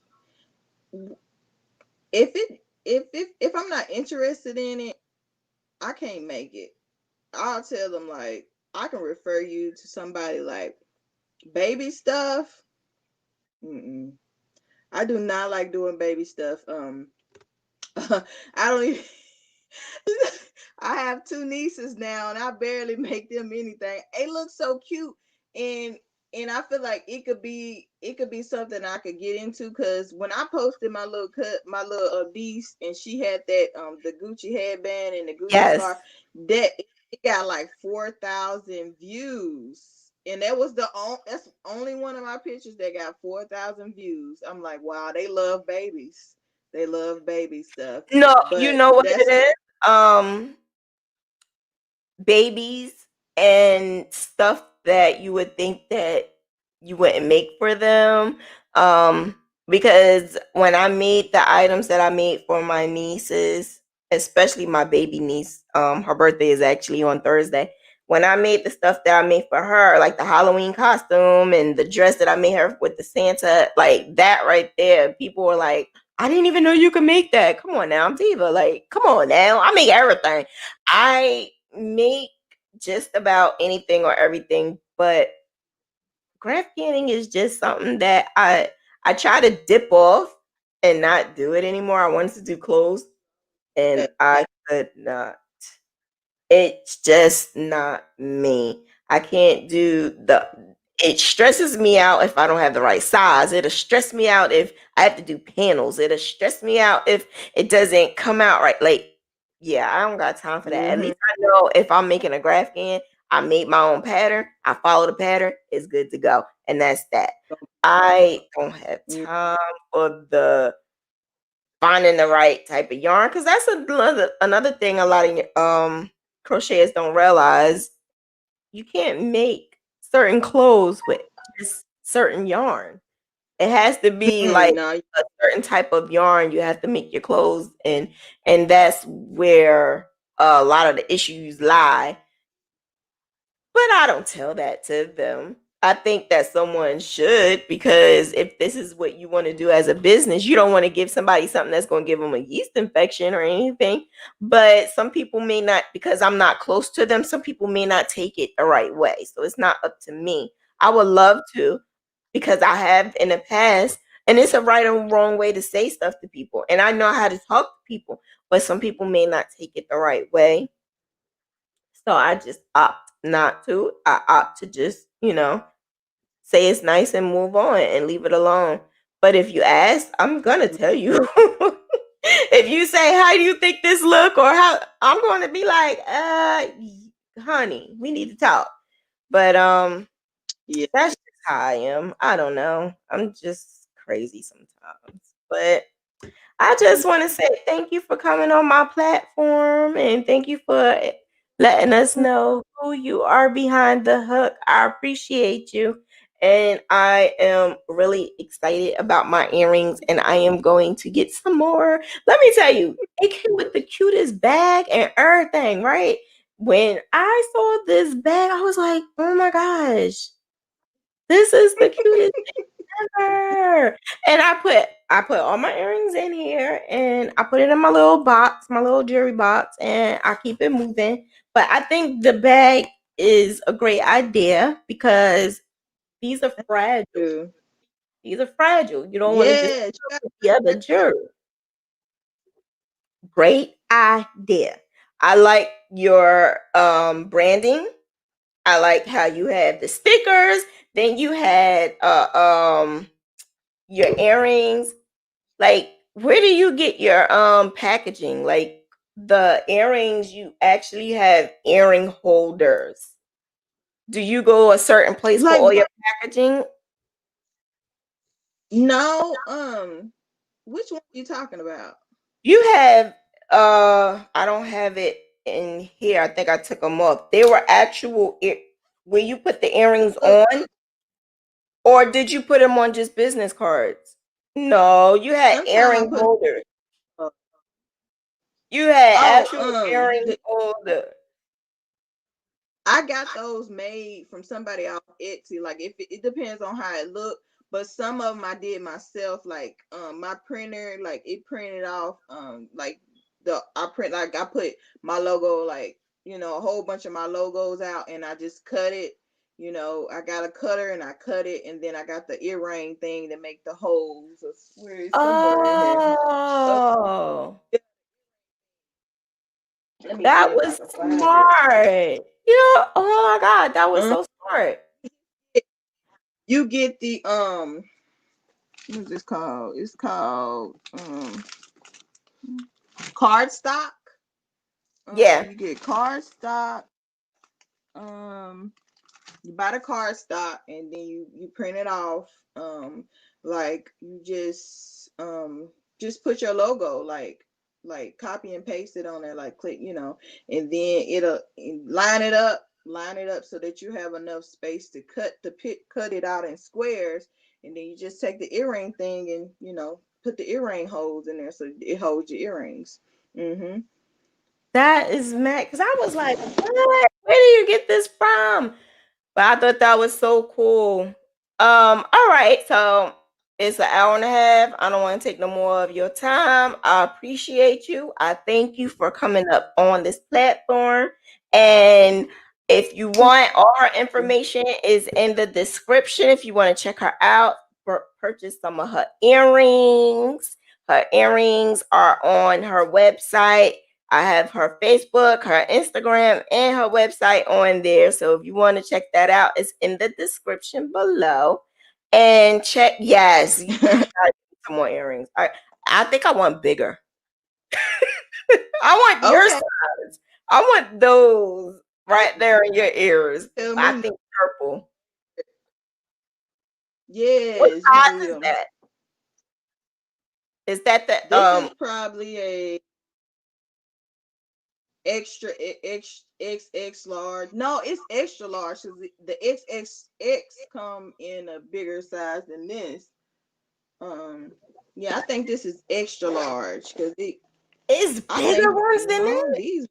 if I'm not interested in it, I can't make it. I'll tell them like I can refer you to somebody like baby stuff. Mm-mm. I do not like doing baby stuff. I don't even I have two nieces now and I barely make them anything. They look so cute, and I feel like it could be something I could get into, because when I posted my little beast, and she had that the Gucci headband and the Gucci Yes. scarf, that it got like 4,000 views. And that's only one of my pictures that got 4,000 views. I'm like, wow, they love babies. They love baby stuff. No, you But know what it that's is? Babies and stuff that you would think that you wouldn't make for them. Um, because when I made the items that I made for my nieces, especially my baby niece, her birthday is actually on Thursday. When I made the stuff that I made for her, like the Halloween costume and the dress that I made her with the Santa, like that right there, people were like, I didn't even know you could make that. Come on now, I'm Diva. Like, come on now. I make everything. I make just about anything or everything, but graph canning is just something that I try to dip off and not do it anymore. I wanted to do clothes, and I could not. It's just not me. I can't do the it stresses me out if I don't have the right size. It'll stress me out if I have to do panels. It'll stress me out if it doesn't come out right. Like, yeah, I don't got time for that. At mm-hmm. least I know if I'm making a graph can, I made my own pattern. I follow the pattern. It's good to go. And that's that. I don't have time for the finding the right type of yarn, because that's another thing a lot of crocheters don't realize. You can't make certain clothes with just certain yarn. It has to be like No, a certain type of yarn you have to make your clothes in, and that's where a lot of the issues lie. But I don't tell that to them. I think that someone should, because if this is what you want to do as a business, you don't want to give somebody something that's going to give them a yeast infection or anything. But some people may not, because I'm not close to them, some people may not take it the right way. So it's not up to me. I would love to, because I have in the past, and it's a right or wrong way to say stuff to people. And I know how to talk to people, but some people may not take it the right way. So I just opt not to. I opt to just, say it's nice and move on and leave it alone. But if you ask, I'm gonna tell you. If you say, "How do you think this look?" or "How," I'm going to be like, honey, we need to talk." But Yeah. that's just how I am. I don't know. I'm just crazy sometimes. But I just want to say thank you for coming on my platform, and thank you for letting us know who you are behind the hook. I appreciate you. And I am really excited about my earrings, and I am going to get some more. Let me tell you, it came with the cutest bag and everything, right? When I saw this bag, I was like, oh my gosh, this is the cutest ever. And I put all my earrings in here, and I put it in my little box, my little jewelry box, and I keep it moving. But I think the bag is a great idea because these are fragile. True. These are fragile. You don't want to just Yes. put the other jewelry. Great idea. I like your branding. I like how you have the stickers. Then you had your earrings. Like, where do you get your packaging? Like, the earrings, you actually have earring holders. Do you go a certain place for Like all your packaging? no, which one are you talking about? You have I don't have it in here. I think I took them off. They were actual where you put the earrings Look, on, or did you put them on just business cards? No, you had sometimes I earring put holders. uh, You had oh actual earring holder. I got those made from somebody off Etsy. Like if it depends on how it looked, but some of them I did myself. Like my printer, like it printed off like I put my logo, like a whole bunch of my logos out, and I just cut it. I got a cutter and I cut it, and then I got the earring thing to make the holes. Where it's somewhere in here. Uh, Oh, Let me see that if I was can find it. smart. Yeah. Oh my God, that was Um, so smart. you get the what's this called? It's called cardstock. Yeah. You get cardstock. Um, you buy the cardstock and then you print it off. Like you just put your logo, like copy and paste it on there, like click, and then it'll line it up so that you have enough space to cut it out in squares, and then you just take the earring thing and put the earring holes in there so it holds your earrings. Mm-hmm. That is mad. Because I was like, what? Where do you get this from? But I thought that was so cool. All right, so it's an hour and a half. I don't want to take no more of your time. I appreciate you. I thank you for coming up on this platform. And if you want, all her information is in the description. If you want to check her out, purchase some of her earrings. Her earrings are on her website. I have her Facebook, her Instagram, and her website on there. So if you want to check that out, it's in the description below. And check, yes, I gotta get some more earrings. I think I want bigger. I want your Okay, size. I want those right there in your ears. tell I me. think purple. What Yes, you size need is them. that? Is that the This is probably a XX large. No, it's extra large because the XXX come in a bigger size than this. Um, yeah, I think this is extra large because is I bigger think ones than no that? these.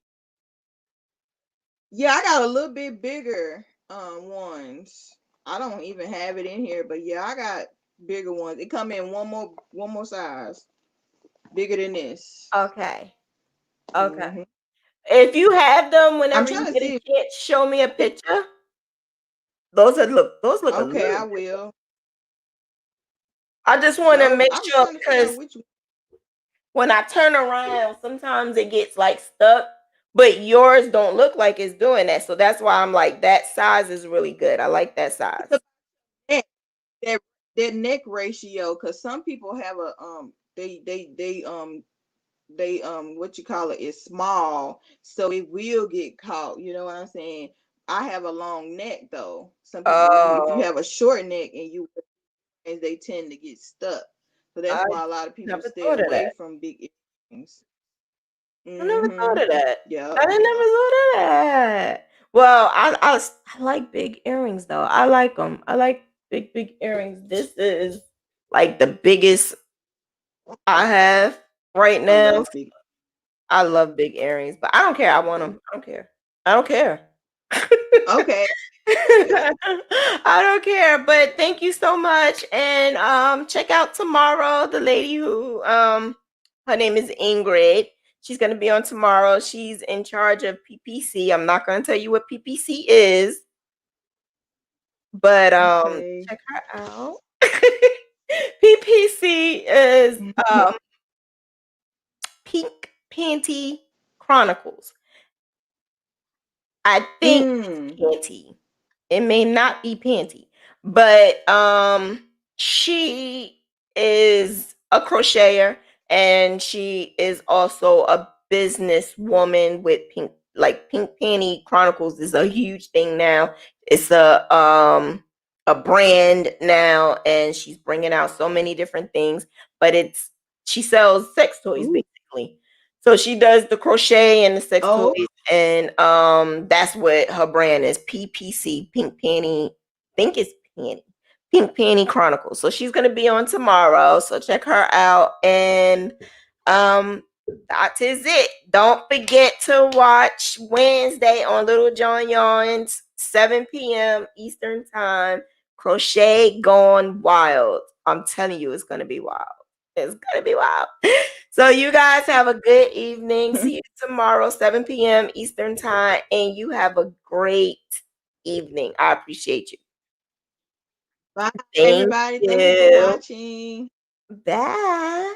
Yeah, I got a little bit bigger ones. I don't even have it in here, but yeah, I got bigger ones. It come in one more size, bigger than this. Okay. Okay. Hmm. If you have them, I'm whenever you trying to get a see. chance, show me a picture. Those look a Okay, little I bit. will. I just want to So make I was sure trying to figure out because which one. when I turn around, sometimes it gets like stuck, but yours don't look like it's doing that. So that's why I'm like, that size is really good. I like that size. Neck, that that neck ratio, because some people have a they what you call it is small, so it will get caught. You know what I'm saying? I have a long neck though. Some people, if you Oh, have a short neck and you, and they tend to get stuck. So that's I why a lot of people never stay thought of away that. from big earrings. I never thought Mm-hmm. of that. Yep. I didn't never thought of that. Well, I like big earrings though. I like them. I like big earrings. This is like the biggest I have right I now. love big. I love big earrings, but I don't care. I want them. I don't care. I don't care. Okay. I don't care. But thank you so much. And check out tomorrow the lady who her name is Ingrid. She's gonna be on tomorrow. She's in charge of PPC. I'm not gonna tell you what PPC is, but Okay. check her out. PPC is Pink Panty Chronicles. I think it's Mm. panty. It may not be panty, but she is a crocheter and she is also a businesswoman with Pink Panty Chronicles is a huge thing now. It's a brand now and she's bringing out so many different things, but she sells sex toys Ooh. basically. So she does the crochet and the sex toys Oh. and that's what her brand is, PPC, Pink Panty. I think it's Panty. Pink Panty Chronicles. So she's gonna be on tomorrow. So check her out. And that is it. Don't forget to watch Wednesday on Little John Yarns, 7 p.m. Eastern Time. Crochet Gone Wild. I'm telling you, it's gonna be wild. It's gonna be wild. So you guys have a good evening. See you tomorrow, 7 p.m. Eastern Time, and you have a great evening. I appreciate you. Bye, Thank everybody. Thank you for you. watching. Bye.